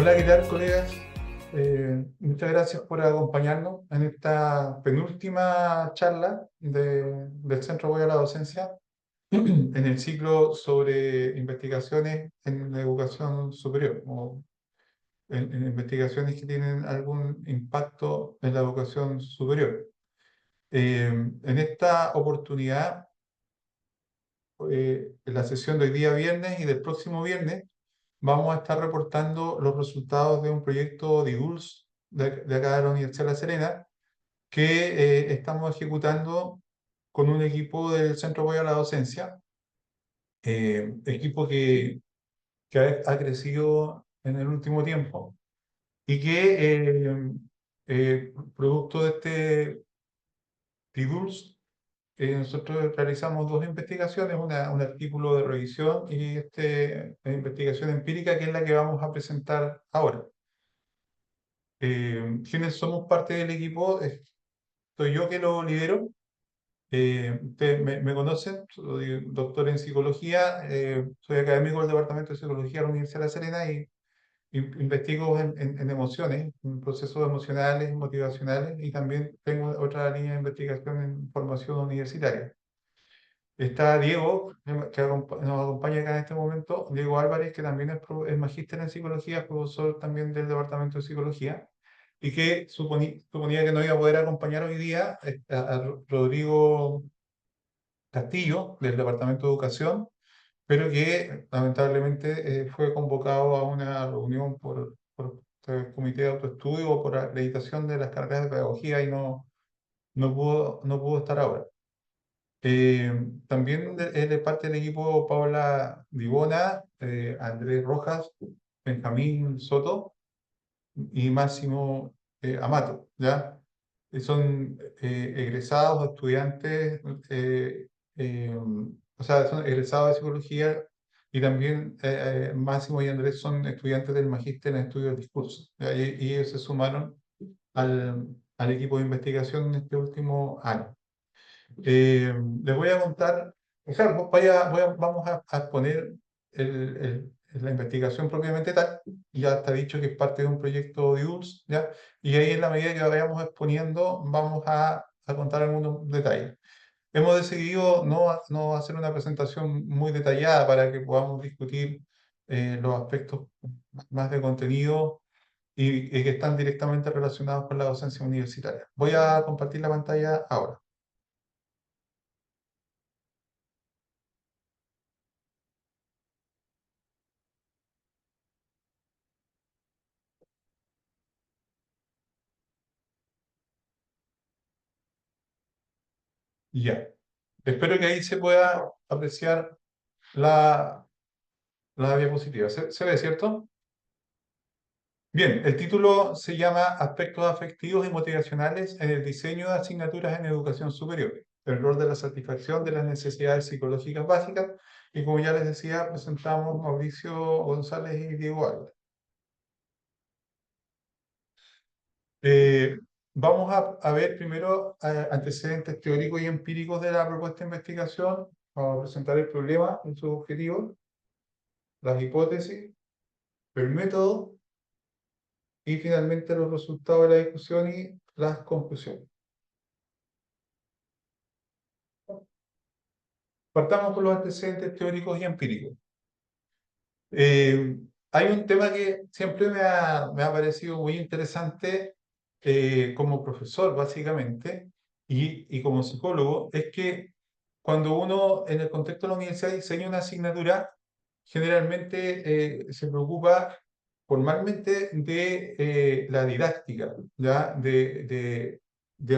Hola, ¿qué tal, colegas? Muchas gracias por acompañarnos en esta penúltima charla del Centro de Apoyo a la Docencia en el ciclo sobre investigaciones en la educación superior o en investigaciones que tienen algún impacto en la educación superior. En esta oportunidad, en la sesión de hoy día viernes y del próximo viernes, vamos a estar reportando los resultados de un proyecto de IDULS de acá de la Universidad de La Serena que estamos ejecutando con un equipo del Centro de Apoyo a la Docencia, equipo que ha crecido en el último tiempo y que, producto de este IDULS, nosotros realizamos dos investigaciones, un artículo de revisión y una investigación empírica que es la que vamos a presentar ahora. Quienes somos parte del equipo, soy yo que lo lidero. Ustedes me conocen, soy doctor en psicología, soy académico del Departamento de Psicología de la Universidad de La Serena y investigo en emociones, en procesos emocionales, motivacionales, y también tengo otra línea de investigación en formación universitaria. Está Diego, nos acompaña acá en este momento, Diego Álvarez, que también es magíster en psicología, profesor también del Departamento de Psicología, y que suponía que no iba a poder acompañar hoy día a Rodrigo Castillo, del Departamento de Educación, pero que lamentablemente fue convocado a una reunión por el Comité de Autoestudio o por acreditación de las carreras de pedagogía y no pudo estar ahora. También es de parte del equipo Paula Divona, Andrés Rojas, Benjamín Soto y Máximo Amato, ¿ya? Son egresados, estudiantes, o sea, son egresados de psicología y también Máximo y Andrés son estudiantes del magíster en estudios del discurso, ¿ya? Y ellos se sumaron al equipo de investigación en este último año. Les voy a contar, o sea, vamos a exponer la investigación propiamente tal. Ya está dicho que es parte de un proyecto de ULS, ¿ya? Y ahí en la medida que vayamos exponiendo, vamos a contar algunos detalles. Hemos decidido no hacer una presentación muy detallada para que podamos discutir los aspectos más de contenido y que están directamente relacionados con la docencia universitaria. Voy a compartir la pantalla ahora. Ya. Espero que ahí se pueda apreciar la, la diapositiva. ¿Se ve, cierto? Bien, el título se llama Aspectos afectivos y motivacionales en el diseño de asignaturas en educación superior, el rol de la satisfacción de las necesidades psicológicas básicas. Y como ya les decía, presentamos Mauricio González y Diego Álvarez. Eh, Vamos a ver primero antecedentes teóricos y empíricos de la propuesta de investigación. Vamos a presentar el problema en sus objetivos, las hipótesis, el método y finalmente los resultados de la discusión y las conclusiones. Partamos con los antecedentes teóricos y empíricos. Eh, Hay un tema que siempre me ha parecido muy interesante como profesor, básicamente, y como psicólogo, es que cuando uno en el contexto de la universidad diseña una asignatura, generalmente se preocupa formalmente de la didáctica, ¿ya? De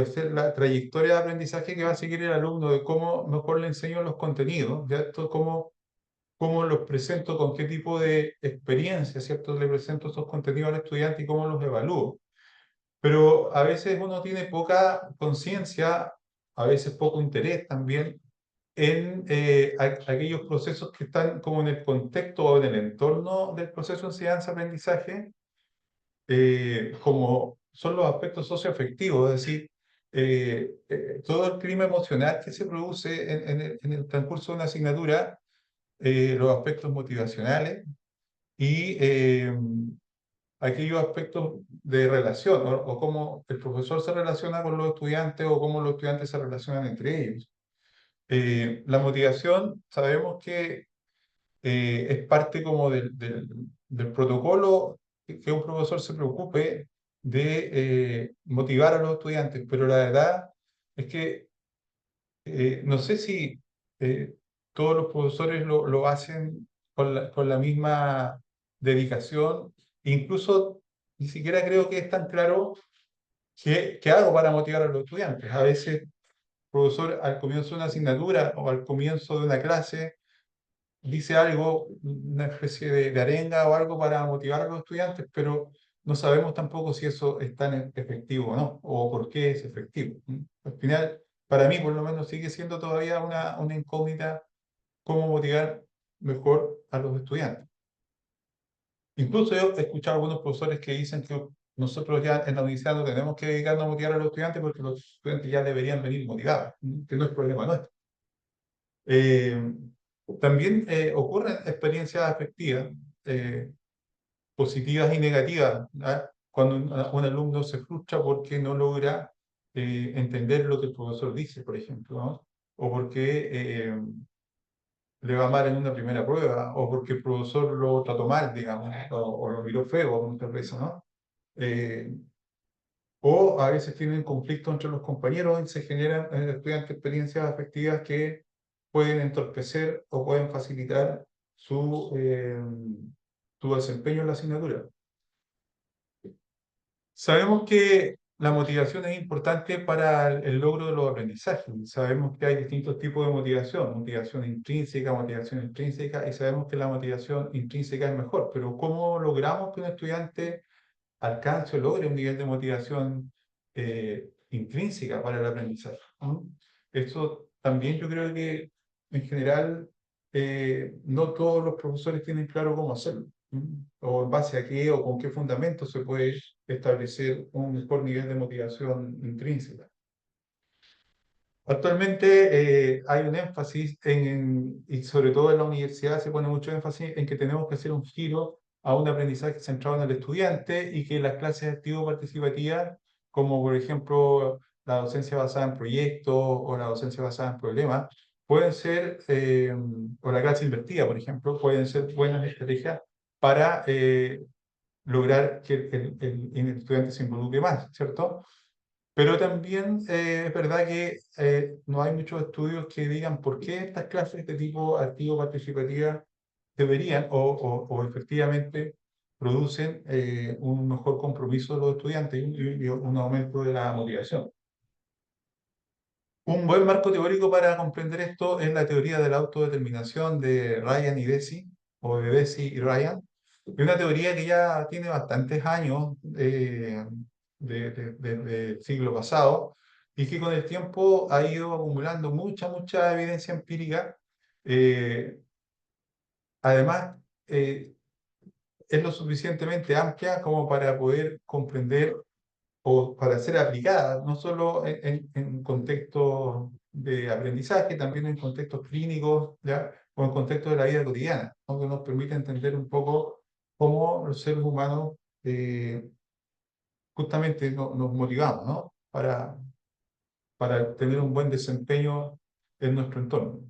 hacer la trayectoria de aprendizaje que va a seguir el alumno, de cómo mejor le enseño los contenidos, ¿ya? Esto, cómo los presento, con qué tipo de experiencia, ¿cierto? Le presento estos contenidos al estudiante y cómo los evalúo. Pero a veces uno tiene poca conciencia, a veces poco interés también en aquellos procesos que están como en el contexto o en el entorno del proceso de enseñanza-aprendizaje, como son los aspectos socioafectivos, es decir, todo el clima emocional que se produce en el transcurso de una asignatura, los aspectos motivacionales y aquellos aspectos de relación o cómo el profesor se relaciona con los estudiantes o cómo los estudiantes se relacionan entre ellos. La motivación, sabemos que es parte como del protocolo que un profesor se preocupe de motivar a los estudiantes, pero la verdad es que no sé si todos los profesores lo hacen con la misma dedicación, incluso ni siquiera creo que es tan claro qué hago para motivar a los estudiantes. A veces, profesor, al comienzo de una asignatura o al comienzo de una clase, dice algo, una especie de arenga o algo para motivar a los estudiantes, pero no sabemos tampoco si eso es tan efectivo o no, o por qué es efectivo. Al final, para mí por lo menos sigue siendo todavía una incógnita cómo motivar mejor a los estudiantes. Incluso yo he escuchado a algunos profesores que dicen que nosotros ya en la universidad no tenemos que dedicarnos a motivar a los estudiantes porque los estudiantes ya deberían venir motivados, que no es problema nuestro. Eh, También ocurren experiencias afectivas, eh, positivas y negativas, ¿ah? Cuando un alumno se frustra porque no logra entender lo que el profesor dice, por ejemplo, ¿no? O porque le va mal en una primera prueba, o porque el profesor lo trató mal, digamos, o lo miró feo muchas veces, ¿no? Eh, o a veces tienen conflicto entre los compañeros y se generan en el estudiante experiencias afectivas que pueden entorpecer o pueden facilitar su desempeño en la asignatura. Sabemos que la motivación es importante para el logro de los aprendizajes. Sabemos que hay distintos tipos de motivación intrínseca, motivación extrínseca, y sabemos que la motivación intrínseca es mejor, pero ¿cómo logramos que un estudiante alcance o logre un nivel de motivación intrínseca para el aprendizaje? ¿No? Esto también yo creo que en general no todos los profesores tienen claro cómo hacerlo, ¿no? O en base a qué o con qué fundamento se puede establecer un mejor nivel de motivación intrínseca. Actualmente hay un énfasis y sobre todo en la universidad se pone mucho énfasis en que tenemos que hacer un giro a un aprendizaje centrado en el estudiante y que las clases activo-participativas, como por ejemplo la docencia basada en proyectos o la docencia basada en problemas, pueden ser, o la clase invertida, por ejemplo, pueden ser buenas estrategias para lograr que el estudiante se involucre más, ¿cierto? Pero también es verdad que no hay muchos estudios que digan por qué estas clases de tipo activo-participativa deberían o efectivamente producen un mejor compromiso de los estudiantes y un aumento de la motivación. Un buen marco teórico para comprender esto es la teoría de la autodeterminación de Ryan y Deci, o de Deci y Ryan. Es una teoría que ya tiene bastantes años del siglo pasado y que con el tiempo ha ido acumulando mucha evidencia empírica. Eh, Además, es lo suficientemente amplia como para poder comprender o para ser aplicada, no solo en contextos de aprendizaje, también en contextos clínicos, ¿ya? O en contextos de la vida cotidiana, ¿no? Que nos permite entender un poco cómo los seres humanos justamente nos motivamos, ¿no? Para tener un buen desempeño en nuestro entorno.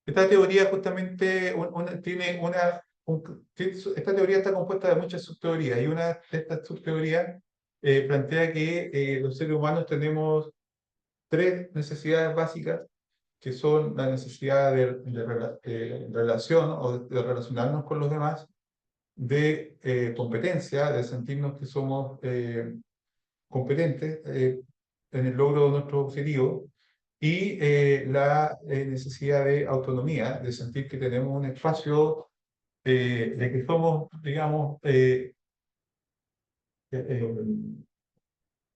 Esta teoría justamente tiene esta teoría está compuesta de muchas subteorías y una de estas subteorías plantea que los seres humanos tenemos tres necesidades básicas que son la necesidad de relación o de relacionarnos con los demás, de competencia, de sentirnos que somos competentes en el logro de nuestros objetivos y la necesidad de autonomía, de sentir que tenemos un espacio, de que somos, digamos, eh,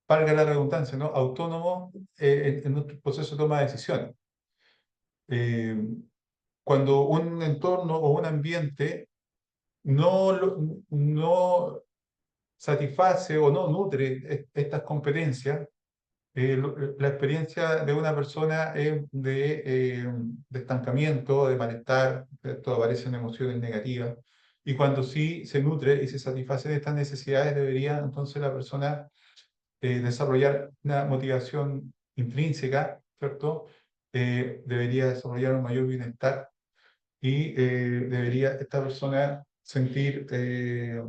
valga la redundancia, ¿no? Autónomos en nuestro proceso de toma de decisiones. Eh, Cuando un entorno o un ambiente no satisface o no nutre estas competencias, la experiencia de una persona es de estancamiento, de malestar, ¿cierto? Aparecen emociones negativas. Y cuando sí se nutre y se satisfacen estas necesidades, debería entonces la persona desarrollar una motivación intrínseca, ¿cierto? Debería desarrollar un mayor bienestar y debería esta persona sentir que,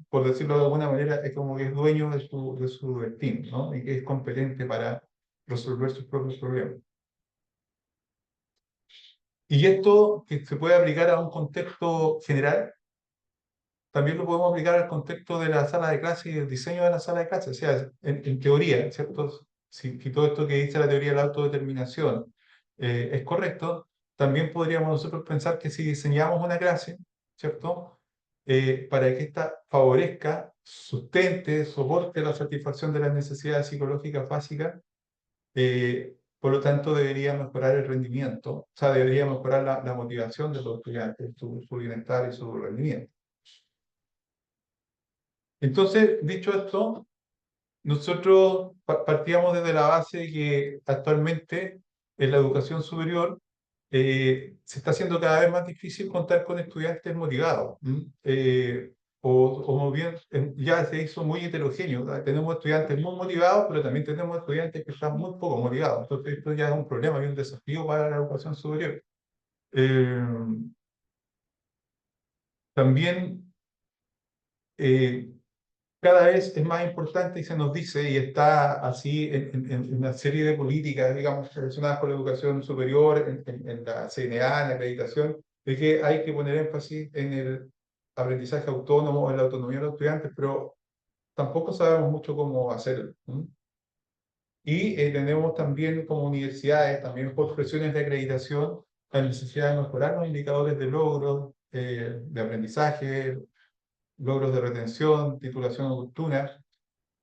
por decirlo de alguna manera, es como que es dueño de su destino, ¿no? Y que es competente para resolver sus propios problemas. Y esto que se puede aplicar a un contexto general, también lo podemos aplicar al contexto de la sala de clase y el diseño de la sala de clase. O sea, en teoría, ¿cierto? Si todo esto que dice la teoría de la autodeterminación es correcto, también podríamos nosotros pensar que si diseñamos una clase, ¿cierto? Para que ésta favorezca, sustente, soporte la satisfacción de las necesidades psicológicas básicas, por lo tanto debería mejorar el rendimiento, o sea, debería mejorar la motivación de los estudiantes, su bienestar y su rendimiento. Entonces, dicho esto, nosotros partíamos desde la base de que actualmente en la educación superior se está haciendo cada vez más difícil contar con estudiantes motivados. O bien ya se hizo muy heterogéneo. ¿Verdad? Tenemos estudiantes muy motivados, pero también tenemos estudiantes que están muy poco motivados. Entonces, esto ya es un problema y un desafío para la educación superior. Eh, también eh, cada vez es más importante y se nos dice, y está así en una serie de políticas, digamos, relacionadas con la educación superior, en la CNA, en la acreditación, de que hay que poner énfasis en el aprendizaje autónomo, en la autonomía de los estudiantes, pero tampoco sabemos mucho cómo hacerlo. ¿No? Y tenemos también como universidades, también por presiones de acreditación, la necesidad de mejorar los indicadores de logros, de aprendizaje, logros de retención, titulación oportuna.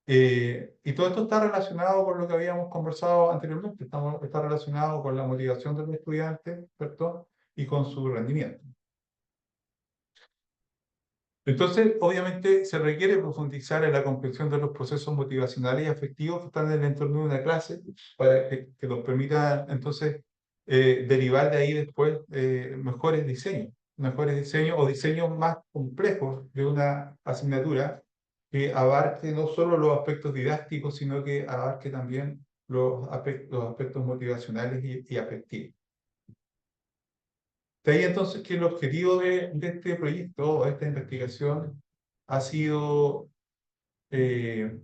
Y todo esto está relacionado con lo que habíamos conversado anteriormente, está relacionado con la motivación del estudiante, ¿cierto? Y con su rendimiento. Entonces, obviamente, se requiere profundizar en la comprensión de los procesos motivacionales y afectivos que están en el entorno de una clase para que nos permita, entonces, derivar de ahí después mejores diseños o diseños más complejos de una asignatura que abarque no solo los aspectos didácticos, sino que abarque también los aspectos motivacionales y afectivos. De ahí entonces que el objetivo de este proyecto, o esta investigación, ha sido, eh,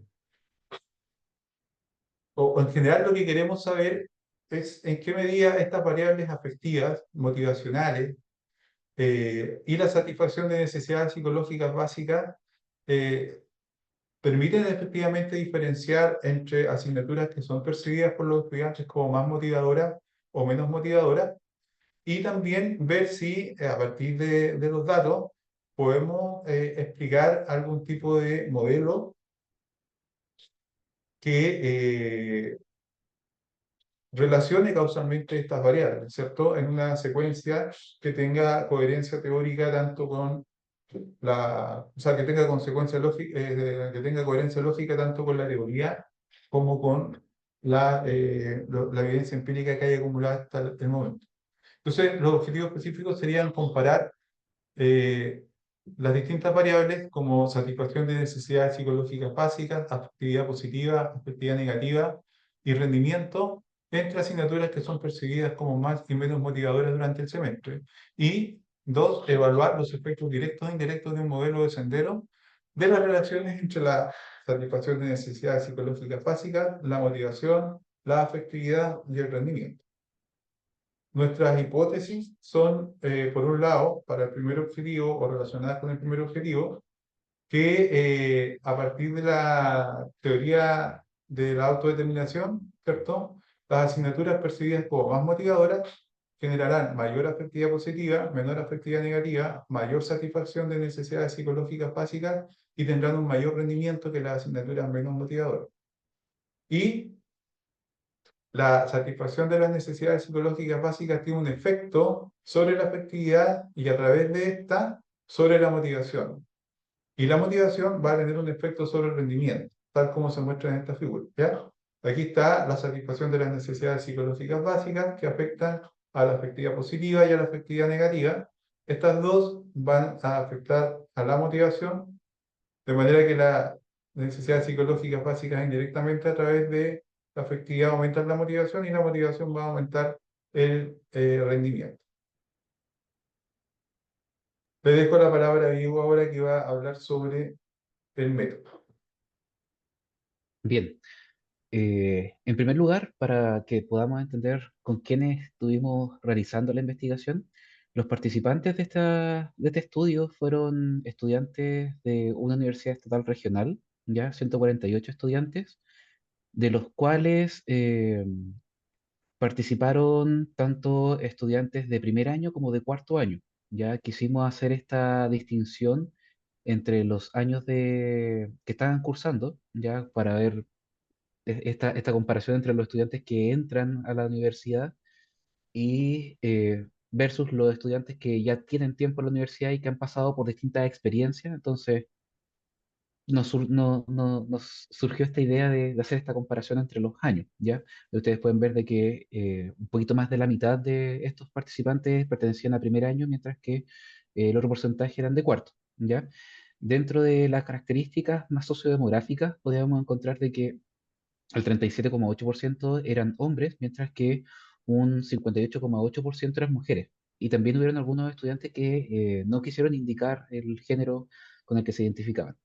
o en general lo que queremos saber es en qué medida estas variables afectivas, motivacionales, y la satisfacción de necesidades psicológicas básicas permiten efectivamente diferenciar entre asignaturas que son percibidas por los estudiantes como más motivadoras o menos motivadoras, y también ver si a partir de los datos podemos explicar algún tipo de modelo que relacione causalmente estas variables, ¿cierto? En una secuencia que tenga coherencia teórica tanto con o sea, que tenga consecuencia lógica, que tenga coherencia lógica tanto con la teoría como con la evidencia empírica que hay acumulada hasta el momento. Entonces, los objetivos específicos serían comparar eh, las distintas variables como satisfacción de necesidades psicológicas básicas, afectividad positiva, afectividad negativa y rendimiento entre asignaturas que son percibidas como más y menos motivadoras durante el semestre. Y dos, evaluar los efectos directos e indirectos de un modelo de sendero de las relaciones entre la satisfacción de necesidades psicológicas básicas, la motivación, la afectividad y el rendimiento. Nuestras hipótesis son, por un lado, para el primer objetivo o relacionadas con el primer objetivo, que a partir de la teoría de la autodeterminación, ¿cierto? Las asignaturas percibidas como más motivadoras generarán mayor afectividad positiva, menor afectividad negativa, mayor satisfacción de necesidades psicológicas básicas y tendrán un mayor rendimiento que las asignaturas menos motivadoras. Y la satisfacción de las necesidades psicológicas básicas tiene un efecto sobre la afectividad y a través de esta sobre la motivación. Y la motivación va a tener un efecto sobre el rendimiento, tal como se muestra en esta figura. ¿Ya? Aquí está la satisfacción de las necesidades psicológicas básicas que afectan a la afectividad positiva y a la afectividad negativa. Estas dos van a afectar a la motivación, de manera que las necesidades psicológicas básicas indirectamente a través de la afectividad aumentan la motivación y la motivación va a aumentar el rendimiento. Le dejo la palabra a Diego ahora que va a hablar sobre el método. Bien, en primer lugar, para que podamos entender con quiénes estuvimos realizando la investigación, los participantes de este estudio fueron estudiantes de una universidad estatal regional, ya 148 estudiantes, de los cuales participaron tanto estudiantes de primer año como de cuarto año. Ya quisimos hacer esta distinción entre los años que estaban cursando, ya para ver esta comparación entre los estudiantes que entran a la universidad y versus los estudiantes que ya tienen tiempo en la universidad y que han pasado por distintas experiencias. Entonces, nos surgió esta idea de hacer esta comparación entre los años, ¿ya? Ustedes pueden ver de que un poquito más de la mitad de estos participantes pertenecían a primer año, mientras que el otro porcentaje eran de cuarto, ¿ya? Dentro de las características más sociodemográficas, podríamos encontrar de que el 37,8% eran hombres, mientras que un 58,8% eran mujeres. Y también hubieron algunos estudiantes que no quisieron indicar el género con el que se identificaban.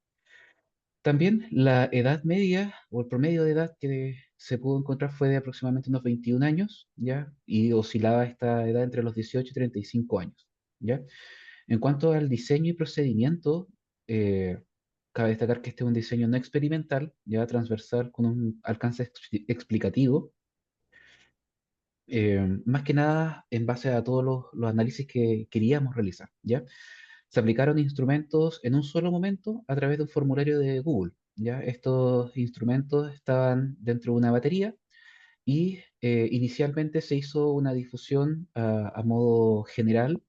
También la edad media o el promedio de edad que se pudo encontrar fue de aproximadamente unos 21 años, ¿ya? Y oscilaba esta edad entre los 18 y 35 años, ¿ya? En cuanto al diseño y procedimiento, eh, cabe destacar que este es un diseño no experimental, ya transversal con un alcance explicativo, más que nada en base a todos los análisis que queríamos realizar, ¿ya? Se aplicaron instrumentos en un solo momento a través de un formulario de Google, ¿ya? Estos instrumentos estaban dentro de una batería y inicialmente se hizo una difusión a modo general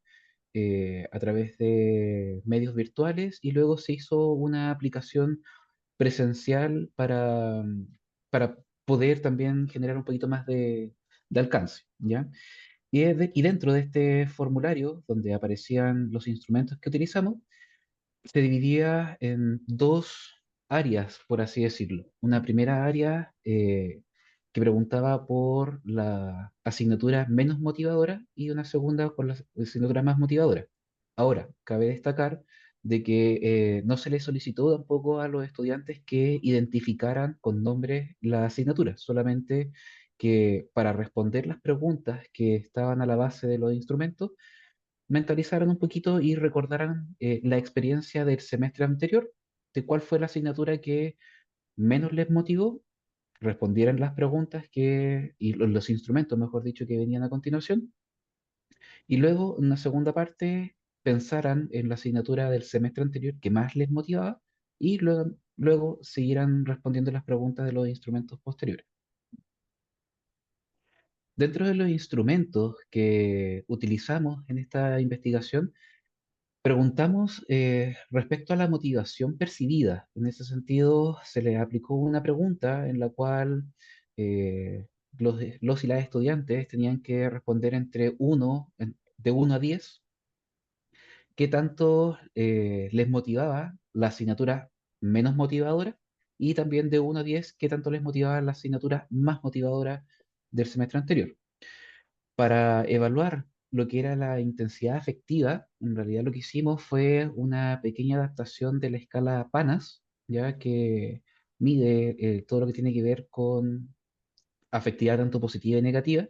a través de medios virtuales y luego se hizo una aplicación presencial para poder también generar un poquito más de alcance, ¿ya? Y dentro de este formulario, donde aparecían los instrumentos que utilizamos, se dividía en dos áreas, por así decirlo. Una primera área que preguntaba por la asignatura menos motivadora y una segunda por la asignatura más motivadora. Ahora, cabe destacar de que no se les solicitó tampoco a los estudiantes que identificaran con nombre la asignatura, solamente que para responder las preguntas que estaban a la base de los instrumentos, mentalizaran un poquito y recordaran la experiencia del semestre anterior, de cuál fue la asignatura que menos les motivó, respondieran las preguntas y los instrumentos, mejor dicho, que venían a continuación, y luego en una segunda parte pensaran en la asignatura del semestre anterior que más les motivaba y luego siguieran respondiendo las preguntas de los instrumentos posteriores. Dentro de los instrumentos que utilizamos en esta investigación, preguntamos respecto a la motivación percibida. En ese sentido, se le aplicó una pregunta en la cual los y las estudiantes tenían que responder de 1 a 10 qué tanto les motivaba la asignatura menos motivadora y también de 1 a 10 qué tanto les motivaba la asignatura más motivadora del semestre anterior. Para evaluar lo que era la intensidad afectiva, en realidad lo que hicimos fue una pequeña adaptación de la escala PANAS, ya que mide todo lo que tiene que ver con afectividad tanto positiva y negativa,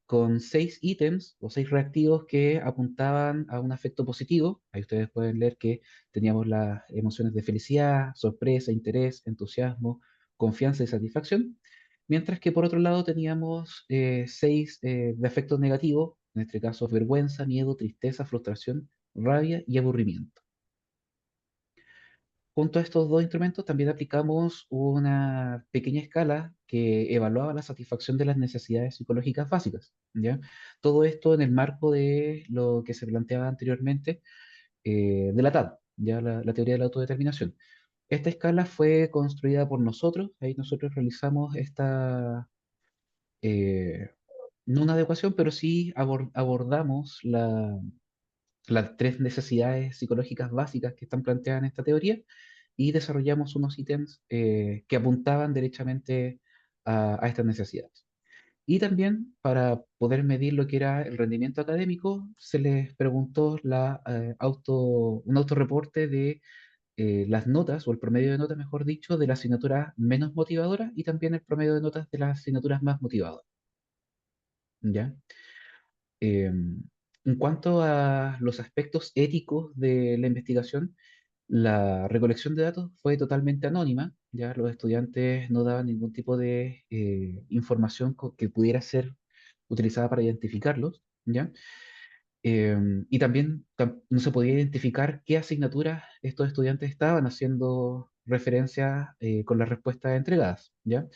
con 6 ítems o 6 reactivos que apuntaban a un afecto positivo. Ahí ustedes pueden leer que teníamos las emociones de felicidad, sorpresa, interés, entusiasmo, confianza y satisfacción. Mientras que por otro lado teníamos 6 de afectos negativos, en este caso vergüenza, miedo, tristeza, frustración, rabia y aburrimiento. Junto a estos dos instrumentos también aplicamos una pequeña escala que evaluaba la satisfacción de las necesidades psicológicas básicas, ¿ya? Todo esto en el marco de lo que se planteaba anteriormente de la TAD, ¿ya? La teoría de la autodeterminación. Esta escala fue construida por nosotros, ahí nosotros realizamos no una adecuación, pero sí abordamos las tres necesidades psicológicas básicas que están planteadas en esta teoría y desarrollamos unos ítems que apuntaban derechamente a estas necesidades. Y también para poder medir lo que era el rendimiento académico, se les preguntó un autorreporte de las notas, o el promedio de notas, mejor dicho, de las asignaturas menos motivadoras y también el promedio de notas de las asignaturas más motivadoras. ¿Ya? En cuanto a los aspectos éticos de la investigación, la recolección de datos fue totalmente anónima, ya los estudiantes no daban ningún tipo de información que pudiera ser utilizada para identificarlos, ¿ya? Y también no se podía identificar qué asignaturas estos estudiantes estaban haciendo referencia con las respuestas entregadas, ¿ya?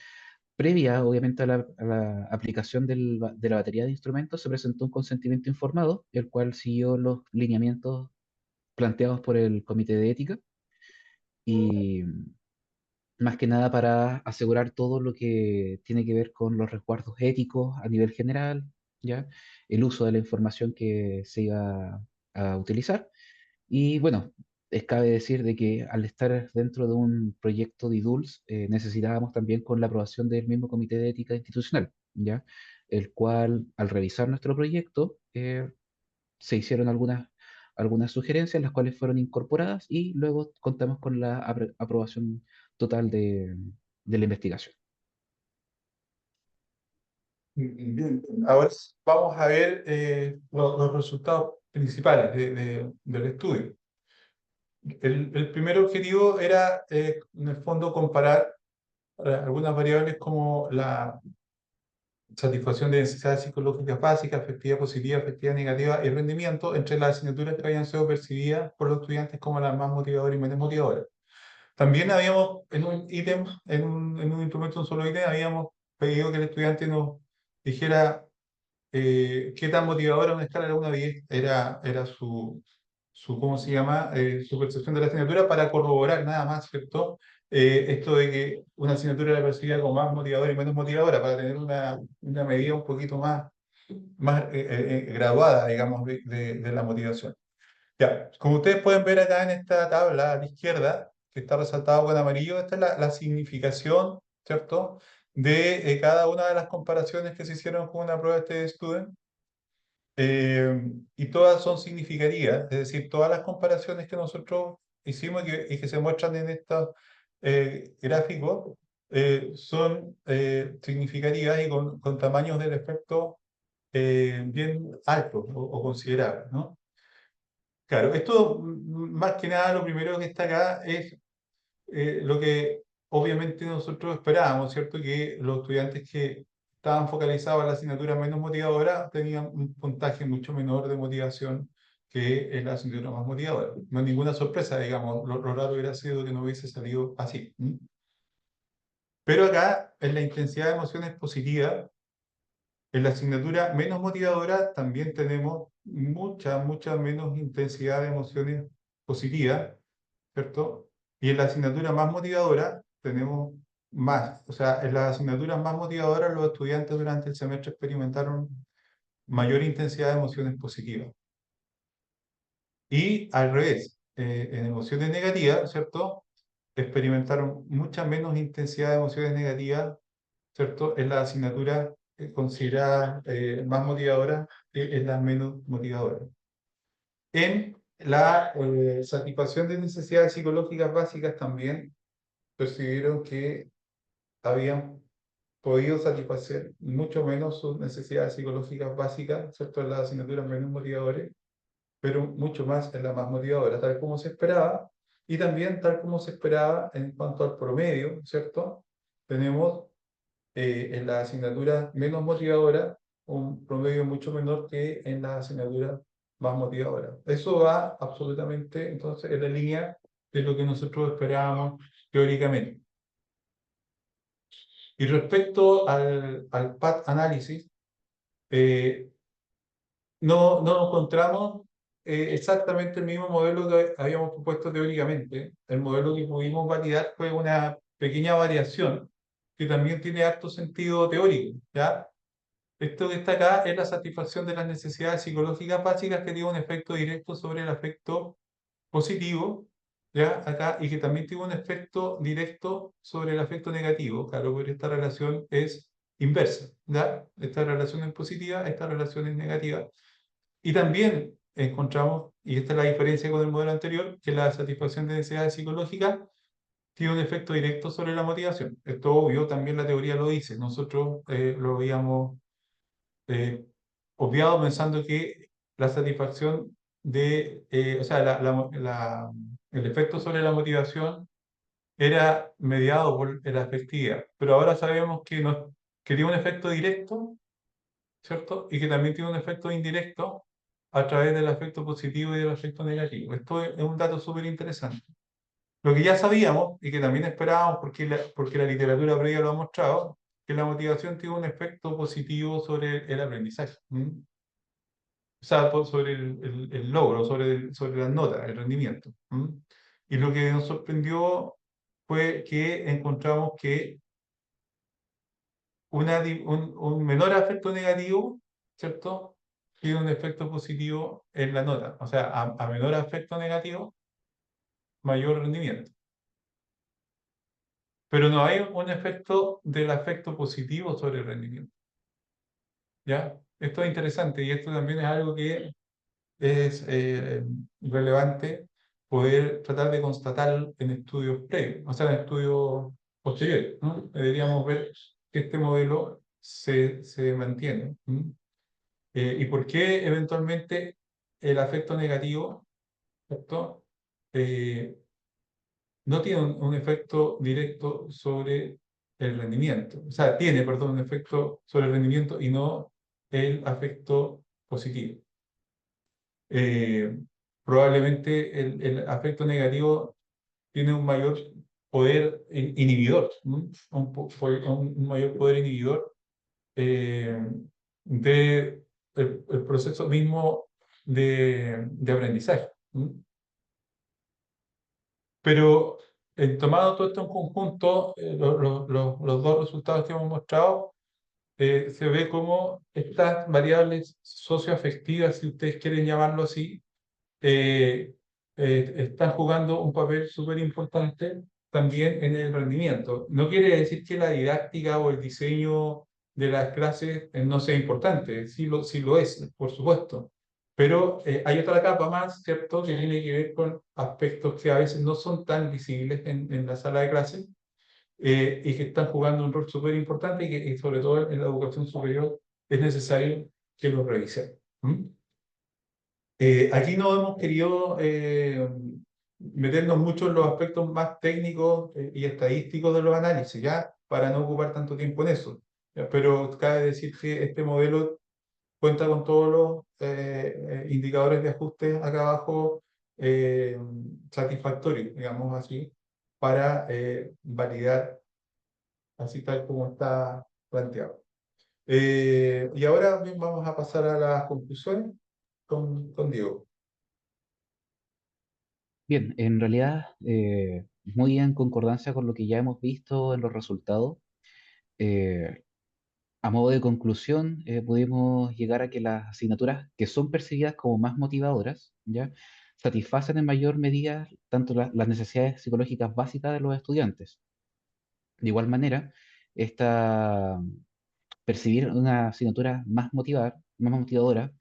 Previa, obviamente, a la aplicación de la batería de instrumentos, se presentó un consentimiento informado, el cual siguió los lineamientos planteados por el Comité de Ética y más que nada para asegurar todo lo que tiene que ver con los resguardos éticos a nivel general, ¿ya? El uso de la información que se iba a utilizar. Y bueno, cabe decir de que al estar dentro de un proyecto de IDULS, necesitábamos también con la aprobación del mismo Comité de Ética Institucional, ¿ya? El cual, al revisar nuestro proyecto, se hicieron algunas sugerencias, las cuales fueron incorporadas y luego contamos con la aprobación total de la investigación. Bien, ahora vamos a ver los resultados principales del estudio. El primer objetivo era, en el fondo, comparar algunas variables como la satisfacción de necesidades psicológicas básicas, afectiva positiva, afectiva negativa y rendimiento entre las asignaturas que habían sido percibidas por los estudiantes como las más motivadoras y menos motivadoras. También habíamos, en un ítem, en un instrumento, un solo ítem, habíamos pedido que el estudiante nos dijera qué tan motivadora una escala de 1 a 10 era ¿cómo se llama? Su percepción de la asignatura para corroborar nada más, ¿cierto? Esto de que una asignatura era percibida como más motivadora y menos motivadora, para tener una medida un poquito más graduada, digamos, de la motivación. Ya, como ustedes pueden ver acá en esta tabla a la izquierda, que está resaltado con amarillo, esta es la significación, ¿cierto? De cada una de las comparaciones que se hicieron con una prueba de este student. Y todas son significativas, es decir, todas las comparaciones que nosotros hicimos y que se muestran en estos gráficos son significativas y con tamaños del efecto bien altos o considerables, ¿no? Claro, esto más que nada lo primero que está acá es lo que obviamente nosotros esperábamos, ¿cierto? Que los estudiantes que estaban focalizados en la asignatura menos motivadora tenían un puntaje mucho menor de motivación que en la asignatura más motivadora. No es ninguna sorpresa, digamos, lo raro hubiera sido que no hubiese salido así. Pero acá, en la intensidad de emociones positivas, en la asignatura menos motivadora también tenemos mucha menos intensidad de emociones positivas, ¿cierto? Y en la asignatura más motivadora tenemos más. O sea, en las asignaturas más motivadoras los estudiantes durante el semestre experimentaron mayor intensidad de emociones positivas. Y al revés, en emociones negativas, ¿cierto? Experimentaron mucha menos intensidad de emociones negativas, ¿cierto? En las asignaturas consideradas más motivadoras que en las menos motivadoras. En la satisfacción de necesidades psicológicas básicas también percibieron que habían podido satisfacer mucho menos sus necesidades psicológicas básicas, ¿cierto? En las asignaturas menos motivadoras, pero mucho más en las más motivadoras, tal como se esperaba, y también tal como se esperaba en cuanto al promedio, ¿cierto? Tenemos en las asignaturas menos motivadoras un promedio mucho menor que en las asignaturas más motivadoras. Eso va absolutamente, entonces, en la línea de lo que nosotros esperábamos teóricamente. Y respecto al PAT análisis, eh, no encontramos exactamente el mismo modelo que habíamos propuesto teóricamente. El modelo que pudimos validar fue una pequeña variación que también tiene harto sentido teórico, ¿ya? Esto que está acá es la satisfacción de las necesidades psicológicas básicas que tiene un efecto directo sobre el afecto positivo, ¿ya? Acá, y que también tiene un efecto directo sobre el afecto negativo. Claro, porque esta relación es inversa, ¿ya? Esta relación es positiva, esta relación es negativa. Y también encontramos, y esta es la diferencia con el modelo anterior, que la satisfacción de necesidades psicológicas tiene un efecto directo sobre la motivación. Esto obvio, también la teoría lo dice. Nosotros lo habíamos eh, obviado pensando que la satisfacción o sea, el efecto sobre la motivación era mediado por la afectividad. Pero ahora sabemos que, no, que tiene un efecto directo, ¿cierto? Y que también tiene un efecto indirecto a través del efecto positivo y del efecto negativo. Esto es un dato súper interesante. Lo que ya sabíamos y que también esperábamos porque la literatura previa lo ha mostrado, que la motivación tiene un efecto positivo sobre el aprendizaje. O sea, sobre el logro, sobre las notas, el rendimiento. Y lo que nos sorprendió fue que encontramos que un menor efecto negativo, ¿cierto? Tiene un efecto positivo en la nota. O sea, a menor efecto negativo, mayor rendimiento. Pero no hay un efecto del afecto positivo sobre el rendimiento. ¿Ya? Esto es interesante y esto también es algo que es relevante poder tratar de constatar en estudios previos, o sea, en estudios posteriores, ¿no? Deberíamos ver que este modelo se mantiene. ¿Y por qué eventualmente el afecto negativo, ¿cierto? Eh, no tiene un efecto directo sobre el rendimiento. O sea, tiene, perdón, un efecto sobre el rendimiento y no el afecto positivo. Eh, Probablemente el afecto negativo tiene un mayor poder inhibidor, ¿no? Un mayor poder inhibidor eh, de el proceso mismo de aprendizaje. ¿No? Pero tomado todo esto en conjunto, los dos resultados que hemos mostrado, se ve como estas variables socioafectivas, si ustedes quieren llamarlo así, eh, están jugando un papel súper importante también en el rendimiento. No quiere decir que la didáctica o el diseño de las clases no sea importante, sí lo es, por supuesto. Pero hay otra capa más, ¿cierto?, que tiene que ver con aspectos que a veces no son tan visibles en la sala de clases y que están jugando un rol súper importante y que y sobre todo en la educación superior es necesario que los revisemos. ¿Mm? Aquí no hemos querido meternos mucho en los aspectos más técnicos y estadísticos de los análisis, ¿ya? Para no ocupar tanto tiempo en eso. ¿Ya? Pero cabe decir que este modelo cuenta con todos los indicadores de ajuste acá abajo eh, satisfactorios, digamos así, para validar así tal como está planteado. Y ahora bien, vamos a pasar a las conclusiones con Diego. Bien, en realidad, muy en concordancia con lo que ya hemos visto en los resultados, eh, a modo de conclusión, pudimos llegar a que las asignaturas que son percibidas como más motivadoras, ¿ya? Satisfacen en mayor medida tanto las necesidades psicológicas básicas de los estudiantes. De igual manera, esta, percibir una asignatura más motivadora,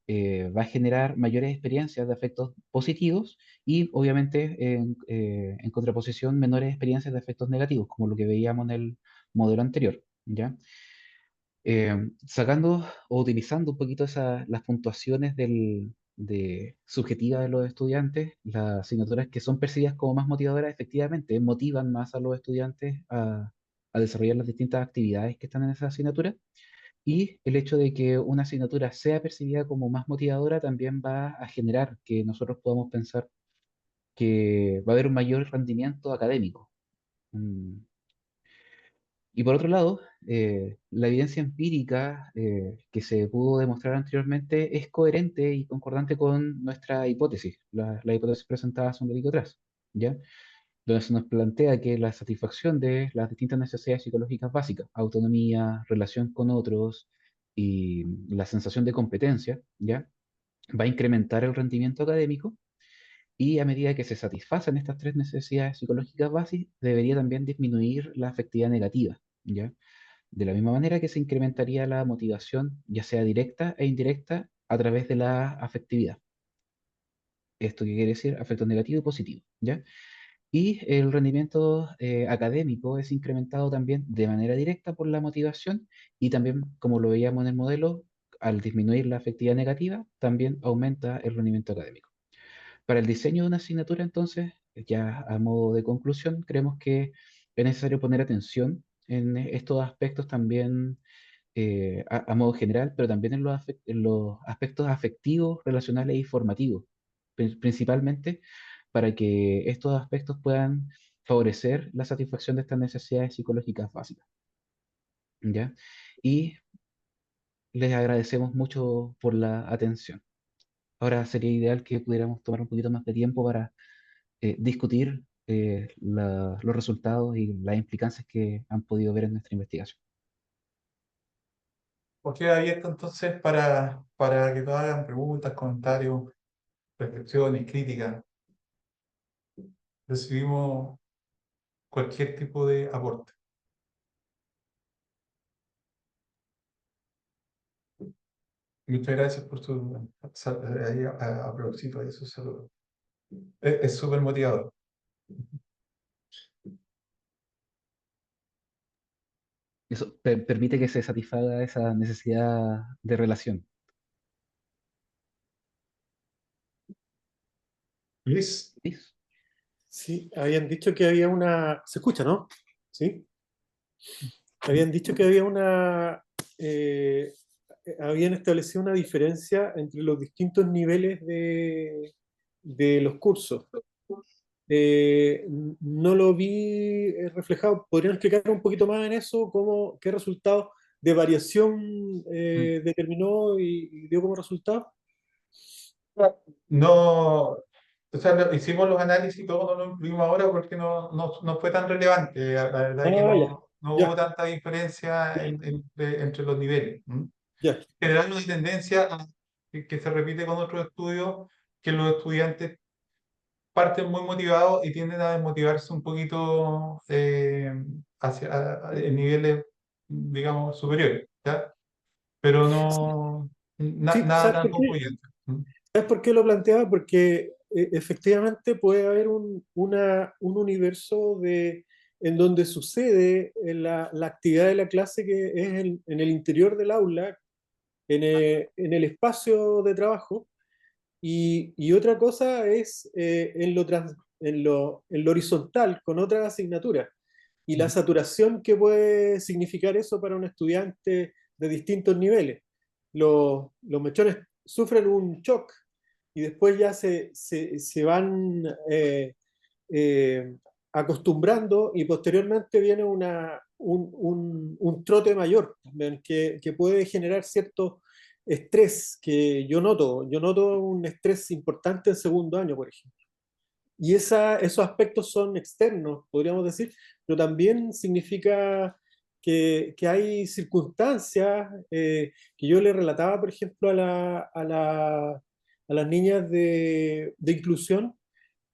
va a generar mayores experiencias de efectos positivos y obviamente en contraposición menores experiencias de efectos negativos, como lo que veíamos en el modelo anterior, ¿ya? Sacando o utilizando un poquito las puntuaciones subjetivas de los estudiantes, las asignaturas que son percibidas como más motivadoras efectivamente motivan más a los estudiantes a desarrollar las distintas actividades que están en esa asignatura y el hecho de que una asignatura sea percibida como más motivadora también va a generar que nosotros podamos pensar que va a haber un mayor rendimiento académico. Mm, y por otro lado, la evidencia empírica que se pudo demostrar anteriormente es coherente y concordante con nuestra hipótesis, la hipótesis presentada hace un ratito atrás, ¿ya? Donde se nos plantea que la satisfacción de las distintas necesidades psicológicas básicas, autonomía, relación con otros, y la sensación de competencia, ¿ya? Va a incrementar el rendimiento académico y a medida que se satisfacen estas tres necesidades psicológicas básicas, debería también disminuir la afectividad negativa, ¿ya? De la misma manera que se incrementaría la motivación, ya sea directa e indirecta, a través de la afectividad. ¿Esto qué quiere decir? Afecto negativo y positivo, ¿ya? Y el rendimiento académico es incrementado también de manera directa por la motivación y también, como lo veíamos en el modelo, al disminuir la afectividad negativa, también aumenta el rendimiento académico. Para el diseño de una asignatura, entonces, ya a modo de conclusión, creemos que es necesario poner atención en estos aspectos también a modo general, pero también en en los aspectos afectivos, relacionales y formativos, principalmente para que estos aspectos puedan favorecer la satisfacción de estas necesidades psicológicas básicas, ¿ya? Y les agradecemos mucho por la atención. Ahora sería ideal que pudiéramos tomar un poquito más de tiempo para discutir los resultados y las implicancias que han podido ver en nuestra investigación. Os queda abierto entonces para que todos hagan preguntas, comentarios, reflexiones, críticas. Recibimos cualquier tipo de aporte. Muchas gracias por su aplausito y su saludo. Es súper motivador. Eso permite que se satisfaga esa necesidad de relación. Luis, ¿Listo? Sí, habían dicho que había una... ¿Se escucha, no? Sí. Habían dicho que había una... habían establecido una diferencia entre los distintos niveles de los cursos. No lo vi reflejado. ¿Podrían explicar un poquito más en eso? ¿Qué resultado de variación determinó y dio como resultado? no, o sea, hicimos los análisis y todo, no lo incluimos ahora porque no fue tan relevante. La verdad es que Ah, ya, no hubo ya, tanta diferencia entre los niveles. ya. En general, no hay tendencia que se repite con otros estudios, que los estudiantes parten muy motivados y tienden a desmotivarse un poquito en niveles, digamos, superiores, ¿ya? Pero no, Sí, nada ¿sabes tan por qué? concluyente. ¿Sabes por qué lo planteaba? Porque efectivamente puede haber un universo en donde sucede la actividad de la clase que es en el interior del aula, en el espacio de trabajo, y otra cosa es en lo horizontal, con otras asignaturas, y la saturación que puede significar eso para un estudiante de distintos niveles. Los mechones sufren un shock y después ya se van eh, acostumbrando y posteriormente viene un trote mayor también que puede generar cierto estrés que yo noto un estrés importante en segundo año, por ejemplo. Y esos aspectos son externos, podríamos decir, pero también significa que hay circunstancias que yo le relataba, por ejemplo, a las niñas de inclusión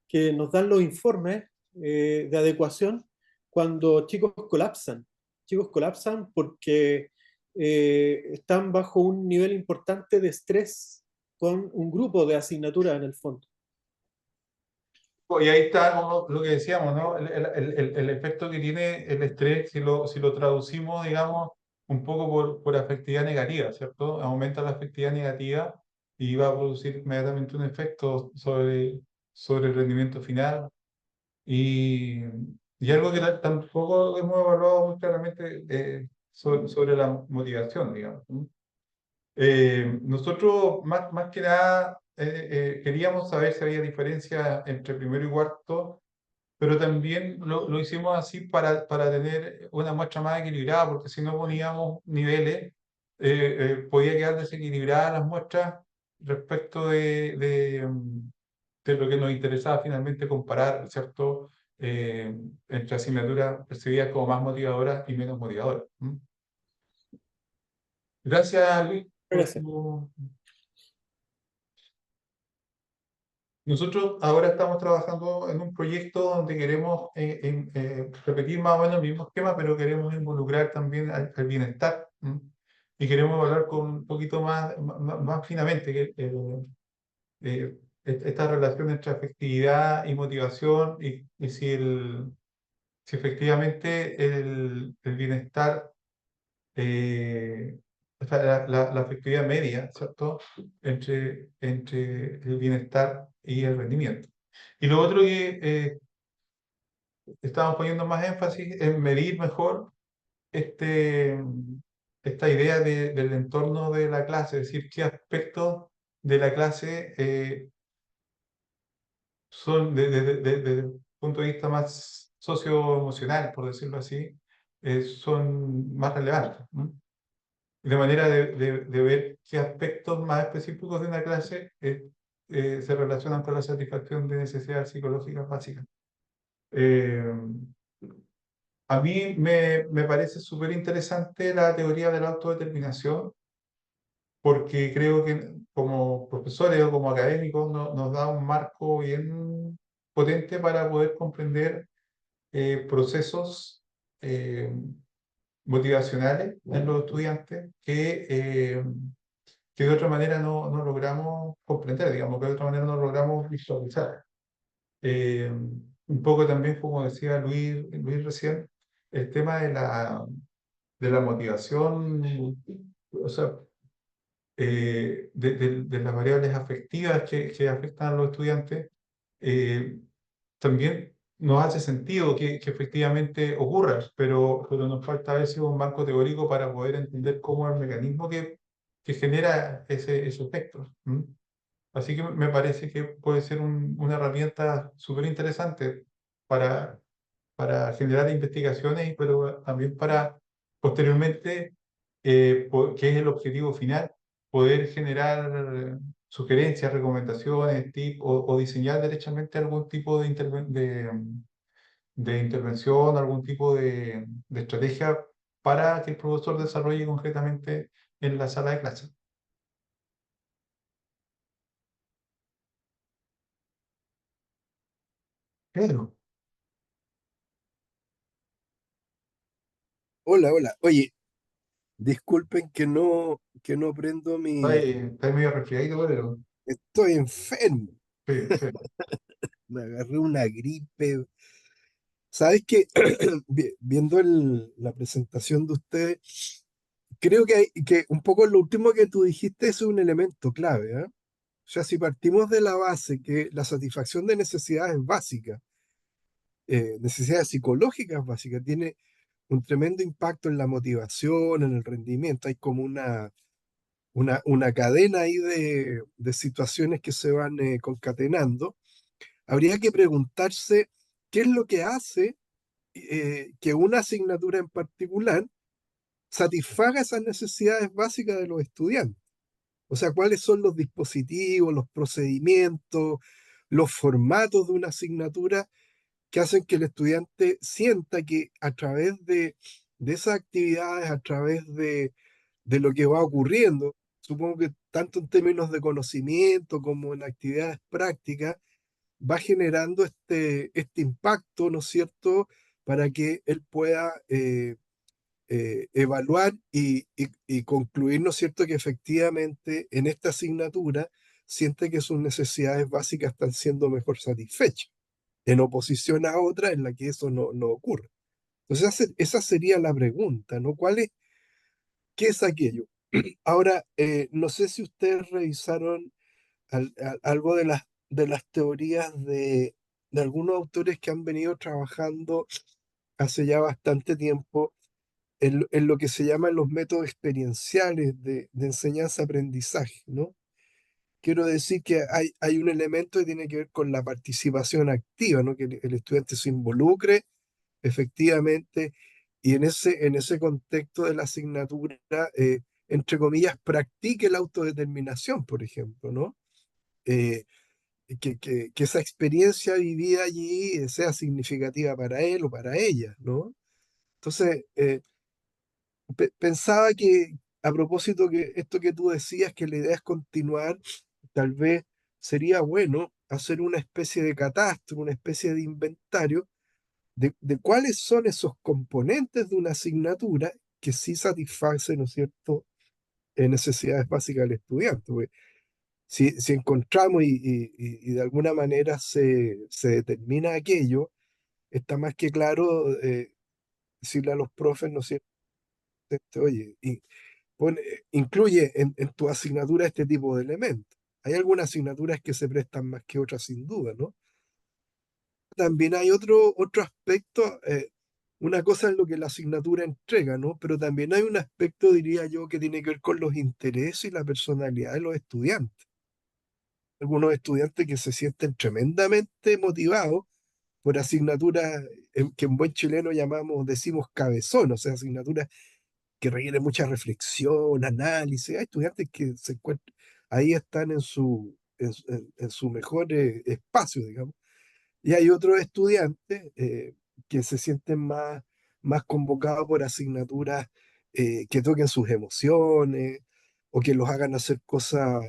que nos dan los informes de adecuación cuando chicos colapsan. Chicos colapsan porque están bajo un nivel importante de estrés con un grupo de asignaturas en el fondo. Y ahí está como lo que decíamos, ¿no? El efecto que tiene el estrés, si lo traducimos, digamos, un poco por afectividad negativa, ¿cierto? Aumenta la afectividad negativa y va a producir inmediatamente un efecto sobre el rendimiento final. Y, y algo que tampoco hemos evaluado muy claramente sobre la motivación, digamos. ¿No? Nosotros, más que nada, queríamos saber si había diferencia entre primero y cuarto, pero también lo hicimos así para tener una muestra más equilibrada, porque si no poníamos niveles, podía quedar desequilibradas las muestras respecto de lo que nos interesaba finalmente comparar, ¿cierto? Entre asignaturas percibidas como más motivadoras y menos motivadoras. Gracias, Luis, por Gracias. tu... Nosotros ahora estamos trabajando en un proyecto donde queremos repetir más o menos el mismo esquema, pero queremos involucrar también al bienestar. ¿M? Y queremos hablar con un poquito más finamente esta relación entre afectividad y motivación y si efectivamente el bienestar, o sea, la afectividad media, ¿cierto? Entre el bienestar y el rendimiento. Y lo otro que estamos poniendo más énfasis en medir mejor este, esta idea del entorno de la clase, es decir, qué aspectos de la clase son desde el punto de vista más socioemocional, por decirlo así, son más relevantes, ¿no? De manera de ver qué aspectos más específicos de una clase se relacionan con la satisfacción de necesidades psicológicas básicas. Eh, a mí me parece súper interesante la teoría de la autodeterminación, porque creo que como profesores o como académicos nos da un marco bien potente para poder comprender procesos motivacionales en los estudiantes que de otra manera no logramos comprender, digamos, que de otra manera no logramos visualizar. Un poco también, como decía Luis recién, el tema de la motivación, o sea, de las variables afectivas que afectan a los estudiantes, eh, también nos hace sentido que efectivamente ocurra, pero nos falta a veces un marco teórico para poder entender cómo es el mecanismo que genera ese efecto. ¿M? Así que me parece que puede ser una herramienta súper interesante para, para generar investigaciones, pero también para posteriormente, que es el objetivo final, poder generar sugerencias, recomendaciones, o diseñar derechamente algún tipo de intervención, algún tipo de estrategia para que el profesor desarrolle concretamente en la sala de clase. Pedro, Hola, hola. Oye, disculpen que no prendo está medio resfriadito, pero Estoy enfermo. sí, sí. Me agarré una gripe. ¿Sabes qué? Viendo la presentación de ustedes, creo que un poco lo último que tú dijiste es un elemento clave, ¿ah? O sea, si partimos de la base que la satisfacción de necesidades básicas, necesidades psicológicas básicas, tiene un tremendo impacto en la motivación, en el rendimiento, hay como una cadena ahí de situaciones que se van concatenando. Habría que preguntarse qué es lo que hace que una asignatura en particular satisfaga esas necesidades básicas de los estudiantes. O sea, cuáles son los dispositivos, los procedimientos, los formatos de una asignatura que hacen que el estudiante sienta que a través de esas actividades, a través de lo que va ocurriendo, supongo que tanto en términos de conocimiento como en actividades prácticas, va generando este impacto, ¿no es cierto?, para que él pueda evaluar y concluir, ¿no es cierto?, que efectivamente en esta asignatura siente que sus necesidades básicas están siendo mejor satisfechas, en oposición a otra en la que eso no ocurre. Entonces, esa sería la pregunta, ¿no? ¿Qué es aquello? Ahora, no sé si ustedes revisaron algo de las teorías de algunos autores que han venido trabajando hace ya bastante tiempo en lo que se llaman los métodos experienciales de enseñanza-aprendizaje, ¿no? Quiero decir que hay un elemento que tiene que ver con la participación activa, ¿no? Que el estudiante se involucre efectivamente y en ese contexto de la asignatura, entre comillas, practique la autodeterminación, por ejemplo, ¿no? Eh, que esa experiencia vivida allí sea significativa para él o para ella, ¿no? Entonces, pensaba a propósito que esto que tú decías, que la idea es continuar, tal vez sería bueno hacer una especie de catastro, una especie de inventario de cuáles son esos componentes de una asignatura que sí satisfacen, ¿no es cierto?, necesidades básicas del estudiante. Porque si encontramos y de alguna manera se determina aquello, está más que claro decirle a los profes, ¿no es cierto?, oye, incluye en tu asignatura este tipo de elementos. Hay algunas asignaturas que se prestan más que otras, sin duda, ¿no? También hay otro aspecto, una cosa es lo que la asignatura entrega, ¿no? Pero también hay un aspecto, diría yo, que tiene que ver con los intereses y la personalidad de los estudiantes. Algunos estudiantes que se sienten tremendamente motivados por asignaturas que en buen chileno decimos cabezón, o sea, asignaturas que requieren mucha reflexión, análisis. Hay estudiantes que se encuentran, ahí están en su mejor espacio, digamos. Y hay otros estudiantes que se sienten más convocados por asignaturas que toquen sus emociones o que los hagan hacer cosas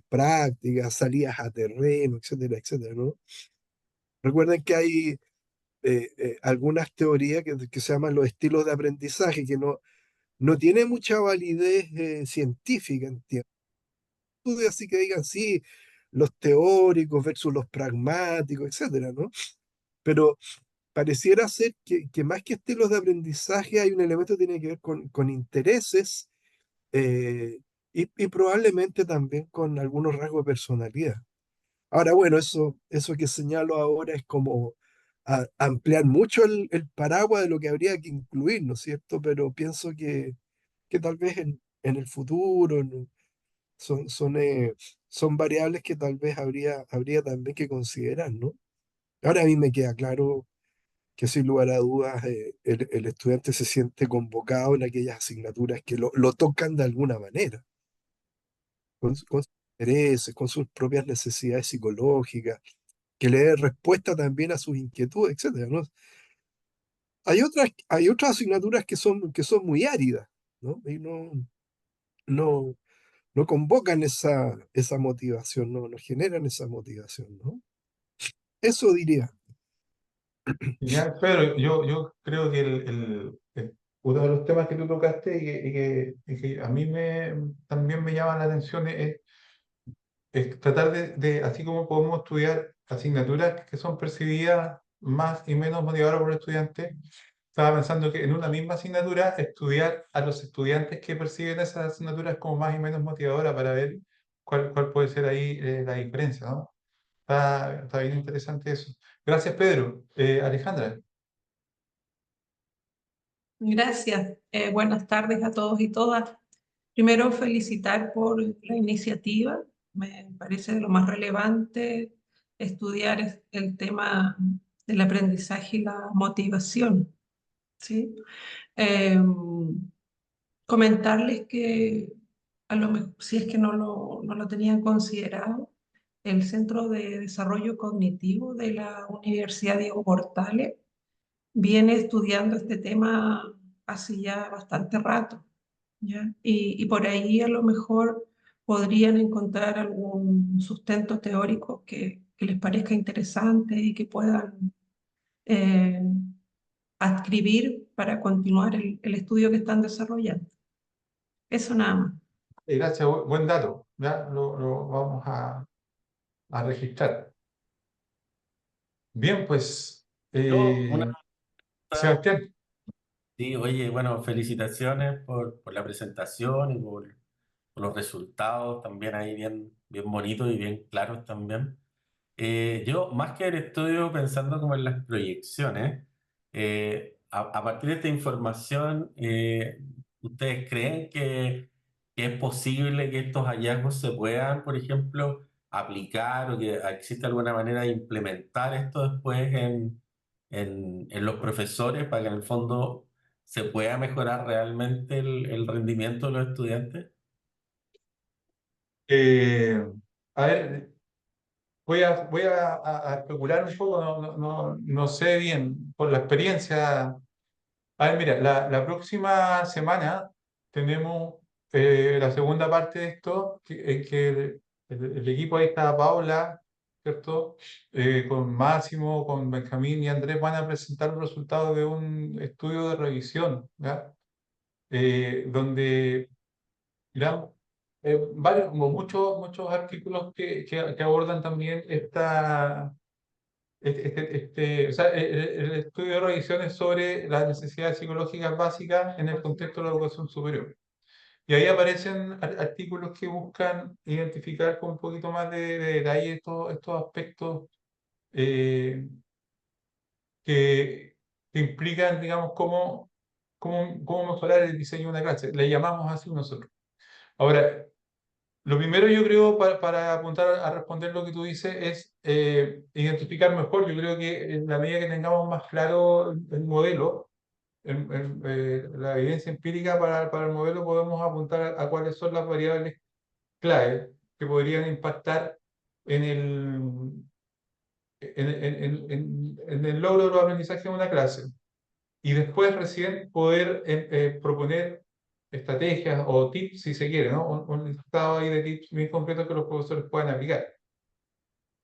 prácticas, salidas a terreno, etcétera, etcétera, ¿no? Recuerden que hay algunas teorías que se llaman los estilos de aprendizaje, que no tiene mucha validez científica, entiendo. Estudios así que digan, sí, los teóricos versus los pragmáticos, etcétera, ¿no? Pero pareciera ser que más que estilos de aprendizaje hay un elemento que tiene que ver con intereses eh, y probablemente también con algunos rasgos de personalidad. Ahora, bueno, eso que señalo ahora es como ampliar mucho el paraguas de lo que habría que incluir, ¿no es cierto? Pero pienso que tal vez en el futuro son variables que tal vez habría también que considerar, ¿no? Ahora a mí me queda claro que sin lugar a dudas el estudiante se siente convocado en aquellas asignaturas que lo tocan de alguna manera, con sus intereses, con sus propias necesidades psicológicas, que le dé respuesta también a sus inquietudes, etcétera, ¿no? Hay otras asignaturas que son muy áridas, ¿no? Y no, no convocan esa motivación, no generan esa motivación, ¿no? Eso diría. Genial, pero yo creo que uno de los temas que tú tocaste y que a mí también me llama la atención es tratar así como podemos estudiar asignaturas que son percibidas más y menos motivadoras por el estudiante, estaba pensando que en una misma asignatura estudiar a los estudiantes que perciben esas asignaturas como más y menos motivadoras para ver cuál puede ser ahí la diferencia, ¿no? Está bien interesante eso. Gracias, Pedro. Alejandra. Gracias. Buenas tardes a todos y todas. Primero, felicitar por la iniciativa. Me parece de lo más relevante estudiar el tema del aprendizaje y la motivación, ¿sí? Eh, Comentarles que a lo mejor, si es que no lo tenían considerado, el Centro de Desarrollo Cognitivo de la Universidad Diego Portales viene estudiando este tema hace ya bastante rato, ¿ya? Y por ahí a lo mejor podrían encontrar algún sustento teórico que les parezca interesante y que puedan eh, adscribir para continuar el estudio que están desarrollando. Eso nada más. Gracias, buen dato. Ya lo vamos a registrar. Bien, pues, Yo, una pregunta, Sebastián. sí, oye, bueno, felicitaciones por la presentación y por los resultados también ahí bien, bien bonitos y bien claros también. Yo, más que el estudio, pensando como en las proyecciones, a partir de esta información, ¿ustedes creen que es posible que estos hallazgos se puedan, por ejemplo, aplicar o que existe alguna manera de implementar esto después en los profesores para que en el fondo se pueda mejorar realmente el rendimiento de los estudiantes? eh, a ver, voy a especular un poco, no sé bien, por la experiencia. A ver, mira, la próxima semana tenemos la segunda parte de esto, en que el equipo ahí está Paula, ¿cierto? Con Máximo, con Benjamín y Andrés van a presentar los resultados de un estudio de revisión, ¿ya? Donde miramos varios, como muchos artículos que abordan también o sea, el estudio de revisión es sobre las necesidades psicológicas básicas en el contexto de la educación superior. Y ahí aparecen artículos que buscan identificar con un poquito más de detalle estos aspectos eh, que implican, digamos, cómo mejorar el diseño de una clase. Le llamamos así nosotros. Ahora, lo primero yo creo para apuntar a responder lo que tú dices es identificar mejor. Yo creo que en la medida que tengamos más claro el modelo, la evidencia empírica para el modelo, podemos apuntar a cuáles son las variables clave que podrían impactar en en el logro de los aprendizajes de una clase. Y después recién poder proponer estrategias o tips, si se quiere, ¿no? Un listado ahí de tips bien concretos que los profesores puedan aplicar.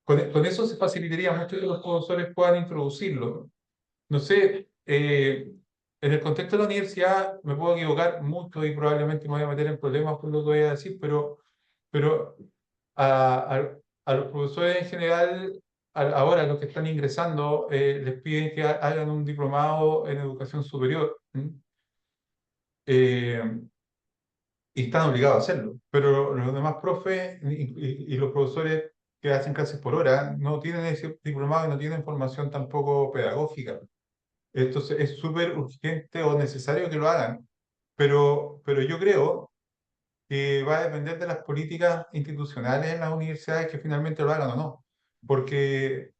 Con eso se facilitaría mucho que los profesores puedan introducirlo. No sé, en el contexto de la universidad me puedo equivocar mucho y probablemente me voy a meter en problemas por lo que voy a decir, pero a, a- a los profesores en general, ahora los que están ingresando, les piden que hagan un diplomado en educación superior. ¿M? Eh, y están obligados a hacerlo. Pero los demás profes y los profesores que hacen clases por hora no tienen ese diplomado y no tienen formación tampoco pedagógica. Entonces es súper urgente o necesario que lo hagan. Pero yo creo que va a depender de las políticas institucionales en las universidades que finalmente lo hagan o no. Porque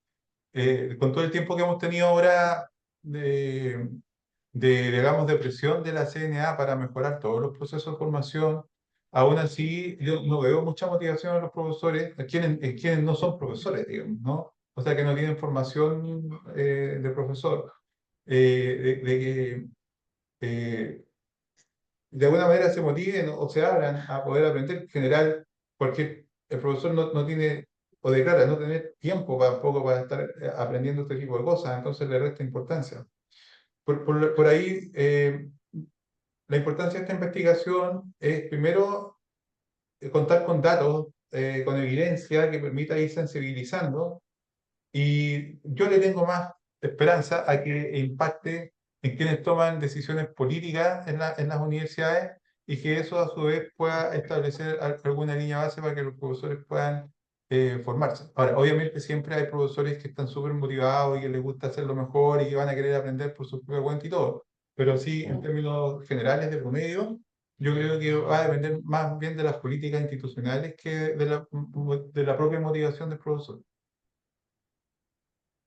con todo el tiempo que hemos tenido ahora digamos, de presión de la CNA para mejorar todos los procesos de formación, aún así yo no veo mucha motivación en los profesores, en quienes no son profesores, digamos, ¿no? O sea, que no tienen formación de profesor, de que eh, de alguna manera se motiven o se abran a poder aprender. En general, porque el profesor no tiene o declara no tener tiempo tampoco para estar aprendiendo este tipo de cosas, entonces le resta importancia. Por ahí, la importancia de esta investigación es primero contar con datos, con evidencia que permita ir sensibilizando, y yo le tengo más esperanza a que impacte en quienes toman decisiones políticas en las universidades y que eso a su vez pueda establecer alguna línea base para que los profesores puedan formarse. Ahora, obviamente siempre hay profesores que están súper motivados y que les gusta hacerlo mejor y que van a querer aprender por su propia cuenta y todo, pero sí, en términos generales de promedio, yo creo que va a depender más bien de las políticas institucionales que de la propia motivación del profesor.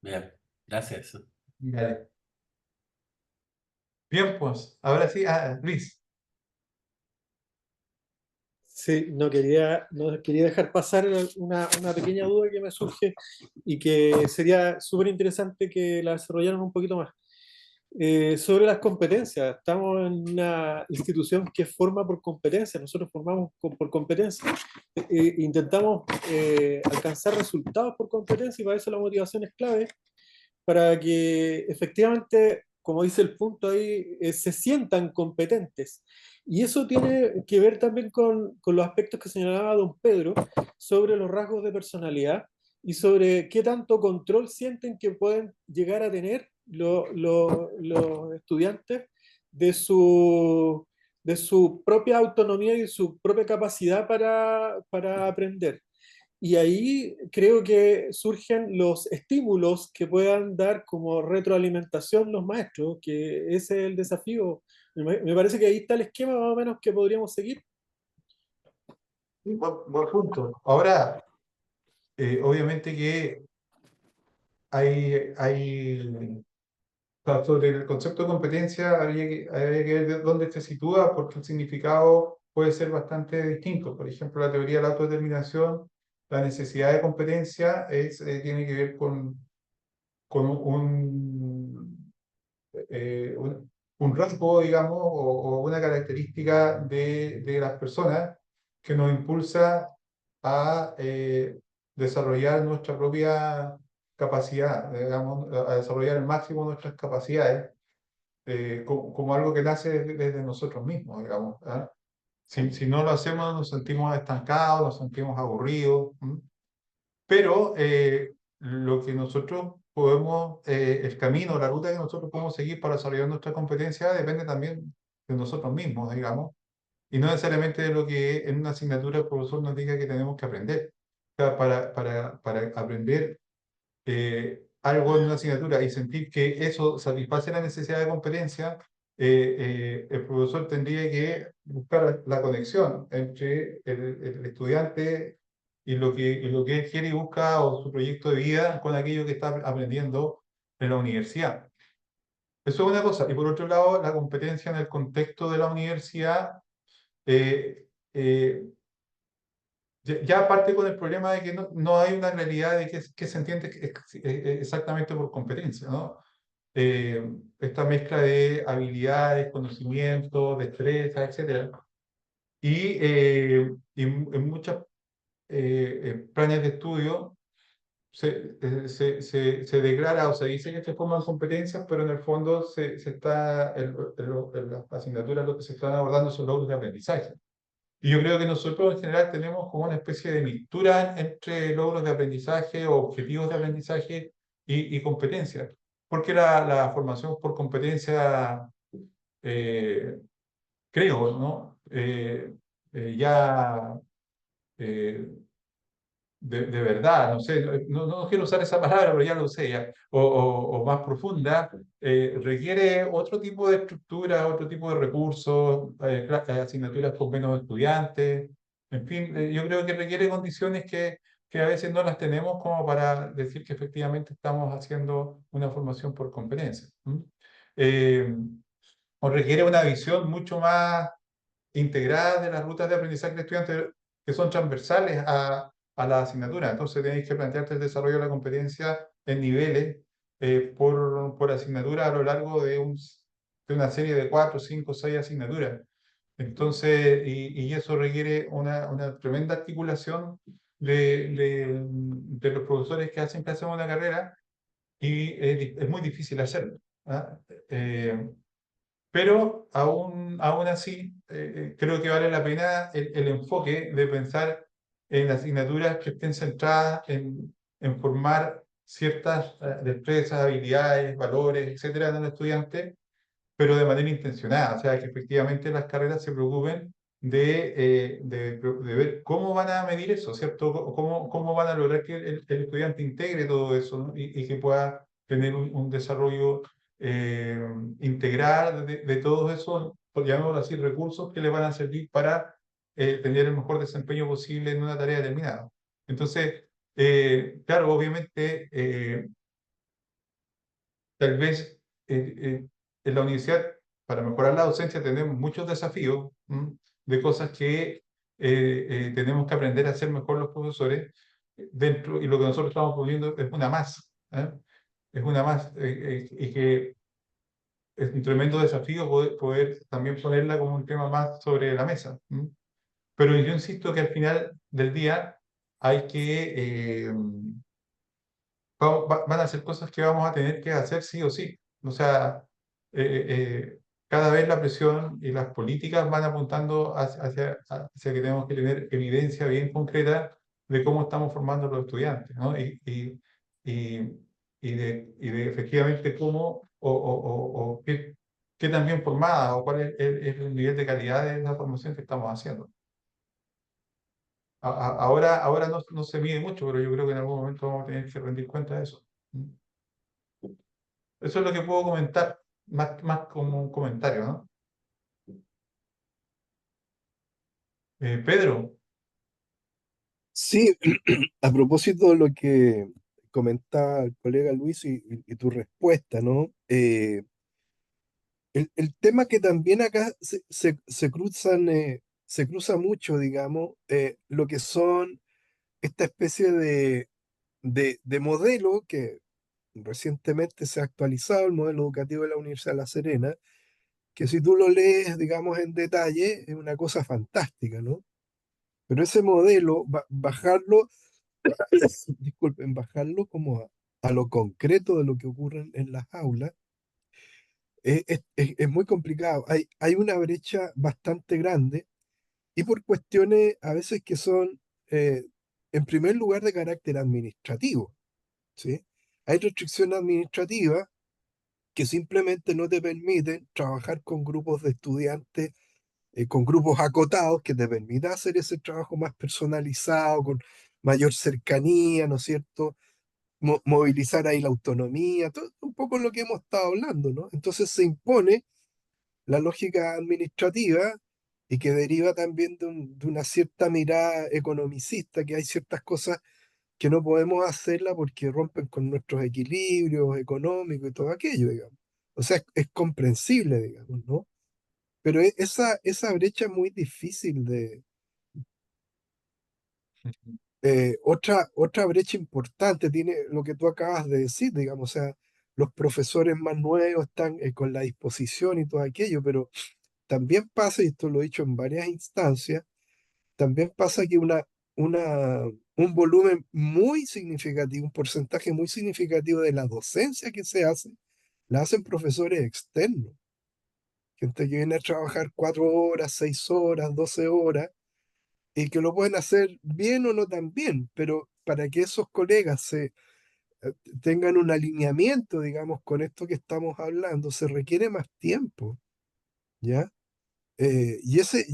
Bien, gracias. Vale. Bien, pues, ahora sí, Luis. Sí, no quería dejar pasar una pequeña duda que me surge y que sería súper interesante que la desarrollaran un poquito más. Sobre las competencias, estamos en una institución que forma por competencias, nosotros formamos por competencias. Intentamos alcanzar resultados por competencia y para eso la motivación es clave, para que efectivamente, como dice el punto ahí, se sientan competentes. Y eso tiene que ver también con los aspectos que señalaba don Pedro sobre los rasgos de personalidad y sobre qué tanto control sienten que pueden llegar a tener los estudiantes de su propia autonomía y su propia capacidad para aprender. Y ahí creo que surgen los estímulos que puedan dar como retroalimentación los maestros, que ese es el desafío. Me parece que ahí está el esquema más o menos que podríamos seguir. Sí, buen punto. Ahora, obviamente que hay o sea, sobre el concepto de competencia habría que ver de dónde se sitúa, porque el significado puede ser bastante distinto. Por ejemplo, la teoría de la autodeterminación, la necesidad de competencia tiene que ver con un, un rasgo, digamos, o una característica de las personas que nos impulsa a desarrollar nuestra propia capacidad, digamos, a desarrollar al máximo nuestras capacidades, como algo que nace desde nosotros mismos, digamos. ¿Ah? Si no lo hacemos, nos sentimos estancados, nos sentimos aburridos. ¿M? Pero lo que nosotros podemos, el camino, la ruta que nosotros podemos seguir para desarrollar nuestra competencia depende también de nosotros mismos, digamos, y no necesariamente de lo que en una asignatura el profesor nos diga que tenemos que aprender. O sea, para aprender algo en una asignatura y sentir que eso satisface la necesidad de competencia, el profesor tendría que buscar la conexión entre el estudiante y lo que él quiere y busca o su proyecto de vida con aquello que está aprendiendo en la universidad. Eso es una cosa. Y por otro lado, la competencia en el contexto de la universidad eh, eh, ya parte con el problema de que no hay una realidad de qué se entiende exactamente por competencia, ¿no? Esta mezcla de habilidades, conocimientos, destrezas, etcétera. Y en muchos planes de estudio se declara o se dice que se forman competencias, pero en el fondo se está, en las asignaturas lo que se están abordando son logros de aprendizaje. Y yo creo que nosotros en general tenemos como una especie de mixtura entre logros de aprendizaje o objetivos de aprendizaje y competencias. Porque la formación por competencia, eh, creo, ¿no? Ya eh, de verdad, no sé, no quiero usar esa palabra, pero ya lo usé, ya, o más profunda, requiere otro tipo de estructura, otro tipo de recursos, asignaturas con menos estudiantes, en fin, yo creo que requiere condiciones que a veces no las tenemos como para decir que efectivamente estamos haciendo una formación por competencia. ¿M? Eh, o requiere una visión mucho más integradas de las rutas de aprendizaje de estudiantes que son transversales a la asignatura. Entonces tenéis que plantearte el desarrollo de la competencia en niveles por asignatura a lo largo de una serie de 4, 5, 6 asignaturas. Entonces, y eso requiere una tremenda articulación de los profesores que hacen clase en una carrera y es muy difícil hacerlo. ¿Ah? Pero aún así, creo que vale la pena el enfoque de pensar en asignaturas que estén centradas en formar ciertas destrezas, habilidades, valores, etcétera, en el estudiante, pero de manera intencionada. O sea, que efectivamente las carreras se preocupen de ver cómo van a medir eso, ¿cierto? Cómo van a lograr que el estudiante integre todo eso, ¿no? Y que pueda tener un desarrollo eh, integral de todos esos, por llamémoslo así, recursos que le van a servir para tener el mejor desempeño posible en una tarea determinada. Entonces, claro, obviamente, tal vez en la universidad, para mejorar la docencia, tenemos muchos desafíos, de cosas que tenemos que aprender a hacer mejor los profesores dentro, y lo que nosotros estamos poniendo es una más, ¿eh? Es una más, y que es un tremendo desafío poder también ponerla como un tema más sobre la mesa. Pero yo insisto que al final del día hay que van a ser cosas que vamos a tener que hacer sí o sí. O sea, cada vez la presión y las políticas van apuntando hacia que tenemos que tener evidencia bien concreta de cómo estamos formando los estudiantes, ¿no? Y, y de efectivamente cómo o qué tan bien formada o cuál es el nivel de calidad de la formación que estamos haciendo. Ahora no se mide mucho, pero yo creo que en algún momento vamos a tener que rendir cuenta de eso. Eso es lo que puedo comentar, más como un comentario, ¿no? Pedro, Sí, a propósito de lo que comentaba el colega Luis y tu respuesta, ¿no? El tema que también acá se cruza mucho, digamos, lo que son esta especie de modelo que recientemente se ha actualizado, el modelo educativo de la Universidad de La Serena, que si tú lo lees, digamos, en detalle, es una cosa fantástica, ¿no? Pero ese modelo, bajarlo, disculpen, bajarlo como a lo concreto de lo que ocurre en las aulas, es muy complicado. Hay una brecha bastante grande y por cuestiones a veces que son, en primer lugar, de carácter administrativo, ¿sí? Hay restricciones administrativas que simplemente no te permiten trabajar con grupos de estudiantes, con grupos acotados que te permita hacer ese trabajo más personalizado, con mayor cercanía, ¿no es cierto? Movilizar ahí la autonomía, todo, un poco lo que hemos estado hablando, ¿no? Entonces se impone la lógica administrativa y que deriva también de una cierta mirada economicista, que hay ciertas cosas que no podemos hacerla porque rompen con nuestros equilibrios económicos y todo aquello, digamos. O sea, es comprensible, digamos, ¿no? Pero esa brecha es muy difícil de... otra brecha importante tiene lo que tú acabas de decir, digamos, o sea, los profesores más nuevos están con la disposición y todo aquello, pero también pasa, y esto lo he dicho en varias instancias, también pasa que una, un volumen muy significativo, un porcentaje muy significativo de la docencia que se hace, la hacen profesores externos, gente que viene a trabajar 4 horas, 6 horas, 12 horas, y que lo pueden hacer bien o no tan bien, pero para que esos colegas tengan un alineamiento, digamos, con esto que estamos hablando, se requiere más tiempo, ¿ya? Y ese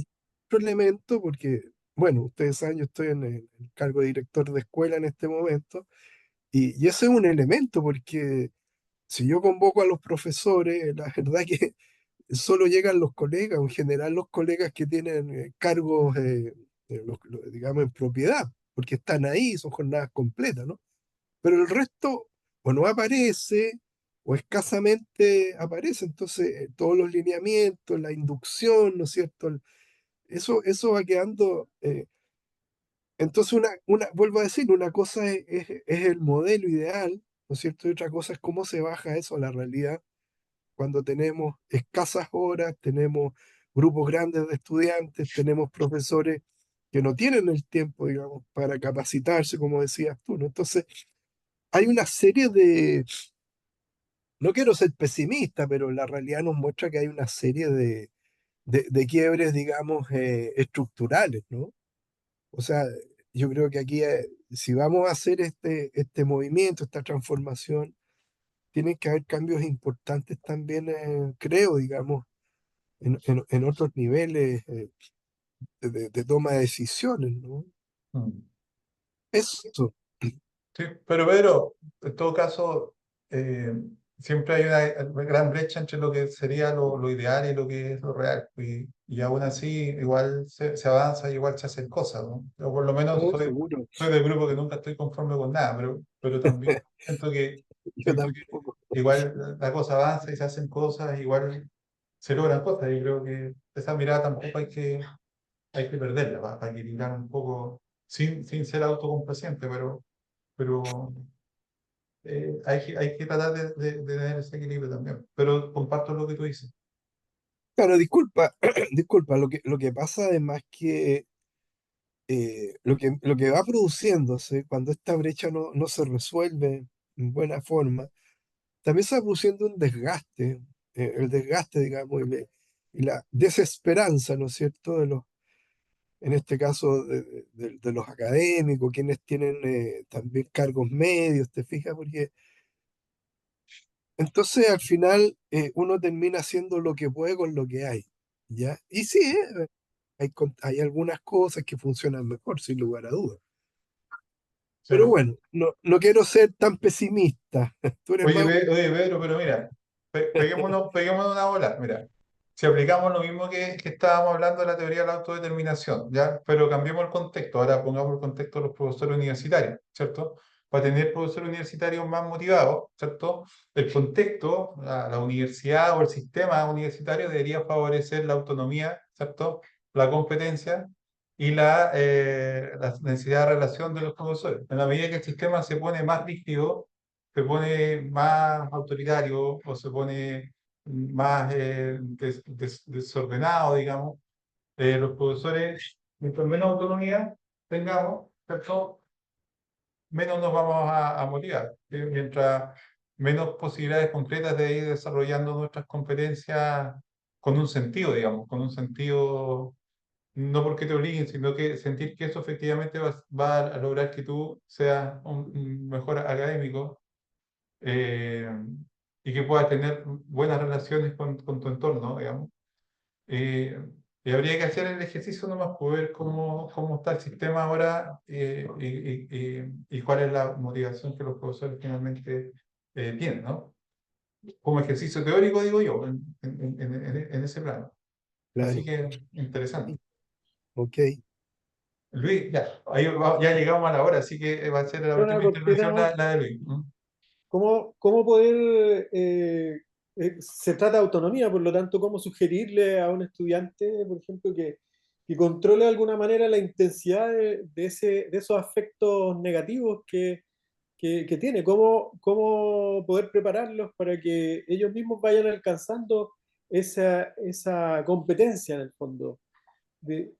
otro elemento, porque, bueno, ustedes saben, yo estoy en el cargo de director de escuela en este momento, y ese es un elemento, porque si yo convoco a los profesores, la verdad que solo llegan los colegas, o en general los colegas que tienen cargos, digamos, en propiedad, porque están ahí, son jornadas completas, ¿no? Pero el resto o no aparece o escasamente aparece, entonces todos los lineamientos, la inducción, ¿no es cierto? Eso va quedando. Entonces, vuelvo a decir, una cosa es el modelo ideal, ¿no es cierto? Y otra cosa es cómo se baja eso a la realidad cuando tenemos escasas horas, tenemos grupos grandes de estudiantes, tenemos profesores que no tienen el tiempo, digamos, para capacitarse, como decías tú, ¿no? Entonces, hay una serie de, no quiero ser pesimista, pero la realidad nos muestra que hay una serie de quiebres, digamos, estructurales, ¿no? O sea, yo creo que aquí, si vamos a hacer este movimiento, esta transformación, tienen que haber cambios importantes también, creo, digamos, en otros niveles de toma de decisiones, ¿no? Mm. Eso. Sí, pero Pedro, en todo caso, eh, siempre hay una gran brecha entre lo que sería lo ideal y lo que es lo real. Y aún así, igual se avanza y igual se hacen cosas, ¿no? Yo por lo menos No, soy, seguro. soy del grupo que nunca estoy conforme con nada, pero también Yo siento que tampoco. igual la cosa avanza y se hacen cosas, igual se logran cosas. Y creo que esa mirada tampoco hay que perderla, para equilibrar un poco, sin ser autocomplaciente, pero hay que tratar de tener ese equilibrio también. Pero comparto lo que tú dices. Claro, disculpa, disculpa, lo que pasa además que lo que va produciéndose cuando esta brecha no se resuelve en buena forma, también se va produciendo un desgaste, el desgaste, digamos, y la desesperanza, ¿no es cierto?, en este caso, de los académicos, quienes tienen también cargos medios, ¿te fijas? Porque entonces al final uno termina haciendo lo que puede con lo que hay, ¿ya? Y sí, hay algunas cosas que funcionan mejor, sin lugar a dudas. Pero Pero, bueno, no quiero ser tan pesimista. Tú eres oye, más... oye, Pedro, pero mira, peguémonos una bola. Mira, si aplicamos lo mismo que estábamos hablando de la teoría de la autodeterminación, ¿ya? Pero cambiemos el contexto. Ahora pongamos el contexto de los profesores universitarios, ¿cierto? Para tener profesores universitarios más motivados, ¿cierto? El contexto, la universidad o el sistema universitario debería favorecer la autonomía, ¿cierto? La competencia y la necesidad de relación de los profesores. En la medida que el sistema se pone más rígido, se pone más autoritario o se pone más desordenado, digamos. Los profesores, mientras menos autonomía tengamos, ¿cierto? Menos nos vamos a motivar. Mientras menos posibilidades concretas de ir desarrollando nuestras competencias con un sentido, digamos, con un sentido, no porque te obliguen, sino que sentir que eso efectivamente va a lograr que tú seas un mejor académico, eh, y que puedas tener buenas relaciones con tu entorno, digamos. Eh, y habría que hacer el ejercicio nomás para ver cómo está el sistema ahora, y cuál es la motivación que los profesores finalmente tienen, ¿no? Como ejercicio teórico, digo yo, en ese plano. Así Claro, que interesante. ok. Luis, ya, ya llegamos a la hora, así que va a ser la Una última cortina intervención nomás. la de Luis. ¿Mm? ¿Cómo poder, se trata de autonomía, por lo tanto, cómo sugerirle a un estudiante, por ejemplo, que controle de alguna manera la intensidad de esos afectos negativos que tiene? ¿Cómo poder prepararlos para que ellos mismos vayan alcanzando esa competencia en el fondo? De,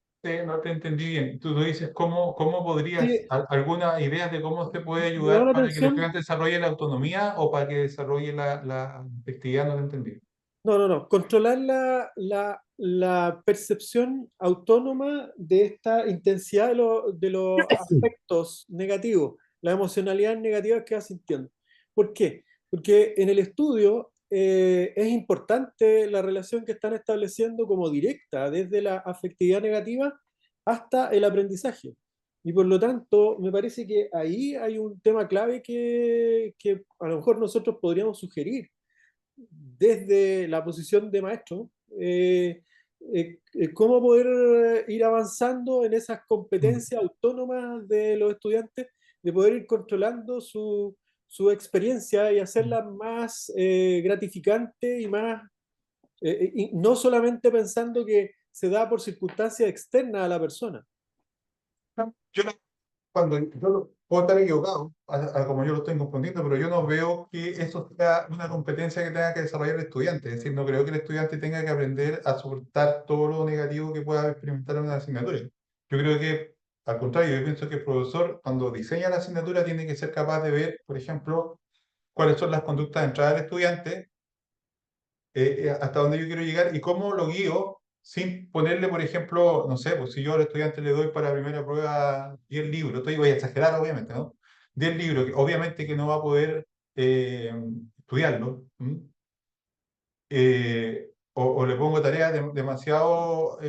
No te entendí bien. Tú dices cómo podrías, sí, alguna idea de cómo se puede me llama ayudar la para que el atención. estudiante desarrolle la autonomía o para que desarrolle la actividad, no te entendí. No. Controlar la percepción autónoma de esta intensidad de los aspectos negativos, las emocionalidades negativas que va sintiendo. ¿Por qué? Porque en el estudio es importante la relación que están estableciendo como directa, desde la afectividad negativa hasta el aprendizaje. Y por lo tanto, me parece que ahí hay un tema clave que a lo mejor nosotros podríamos sugerir desde la posición de maestro, cómo poder ir avanzando en esas Mm. competencias autónomas de los estudiantes, de poder ir controlando su experiencia y hacerla más gratificante y más, y no solamente pensando que se da por circunstancias externas a la persona. Yo cuando yo puedo estar equivocado, como yo lo estoy comprendiendo, pero yo no veo que eso sea una competencia que tenga que desarrollar el estudiante. Es decir, no creo que el estudiante tenga que aprender a soportar todo lo negativo que pueda experimentar en una asignatura. Yo creo que, al contrario, yo pienso que el profesor, cuando diseña la asignatura, tiene que ser capaz de ver, por ejemplo, cuáles son las conductas de entrada del estudiante, hasta dónde yo quiero llegar y cómo lo guío sin ponerle, por ejemplo, no sé, pues si yo al estudiante le doy para primera prueba 10 libros, voy a exagerar obviamente, ¿no? 10 libros, que obviamente que no va a poder estudiarlo, ¿m? O le pongo tareas demasiado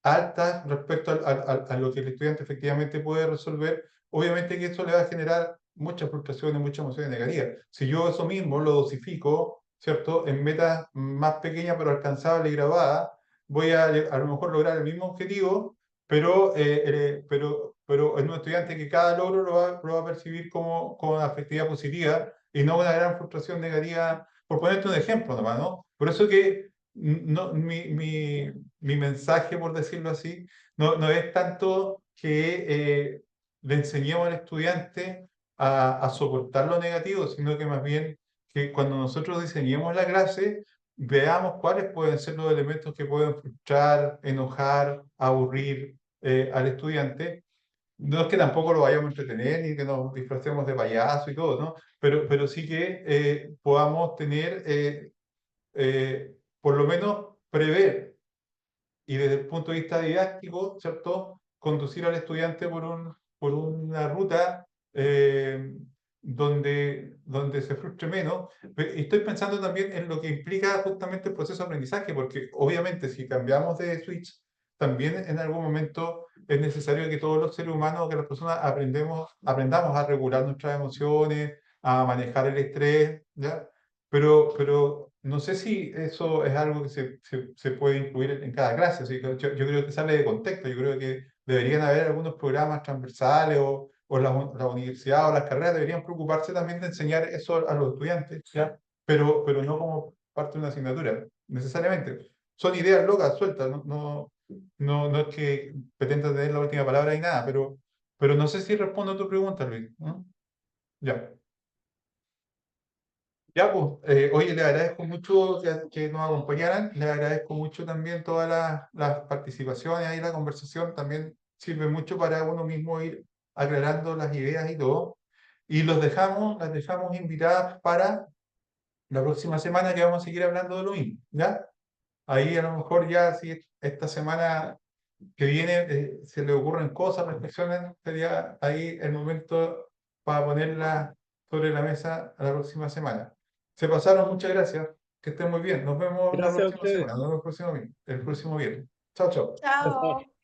altas respecto a lo que el estudiante efectivamente puede resolver, obviamente que eso le va a generar muchas frustraciones, muchas emociones negativas. Si yo eso mismo lo dosifico, ¿cierto? En metas más pequeñas pero alcanzables y grabadas, voy a lo mejor lograr el mismo objetivo, pero en un estudiante que cada logro lo va a percibir como una afectividad positiva y no una gran frustración negativa, por ponerte un ejemplo nomás, ¿no? Por eso que no, mi mensaje, por decirlo así, no es tanto que le enseñemos al estudiante a soportar lo negativo, sino que más bien que cuando nosotros diseñemos la clase, veamos cuáles pueden ser los elementos que pueden frustrar, enojar, aburrir al estudiante. No es que tampoco lo vayamos a entretener ni que nos disfracemos de payaso y todo, ¿no? Pero sí que podamos tener, por lo menos, prever y desde el punto de vista didáctico, ¿cierto? Conducir al estudiante por una ruta donde se frustre menos. Y estoy pensando también en lo que implica justamente el proceso de aprendizaje, porque obviamente si cambiamos de switch, también en algún momento es necesario que todos los seres humanos, que las personas aprendamos a regular nuestras emociones, a manejar el estrés, ¿ya? Pero no sé si eso es algo que se puede incluir en cada clase. Así que yo creo que sale de contexto. Yo creo que deberían haber algunos programas transversales o las universidades o las carreras deberían preocuparse también de enseñar eso a los estudiantes, ¿ya? Pero no como parte de una asignatura, necesariamente. Son ideas locas, sueltas, no es que pretenda tener la última palabra y nada, pero no sé si respondo a tu pregunta, Luis, ¿no? Ya. Ya, pues, oye, le agradezco mucho que nos acompañaran, le agradezco mucho también todas las participaciones ahí, la conversación también sirve mucho para uno mismo ir aclarando las ideas y todo. Y las dejamos invitadas para la próxima semana que vamos a seguir hablando de lo mismo, ¿ya? Ahí a lo mejor ya si esta semana que viene se le ocurren cosas, reflexiones, sería ahí el momento para ponerla sobre la mesa a la próxima semana. Se pasaron, muchas gracias, que estén muy bien. Nos vemos la Gracias a próxima ustedes. semana, nos vemos el próximo viernes. Chao, chao. Chao. Chao.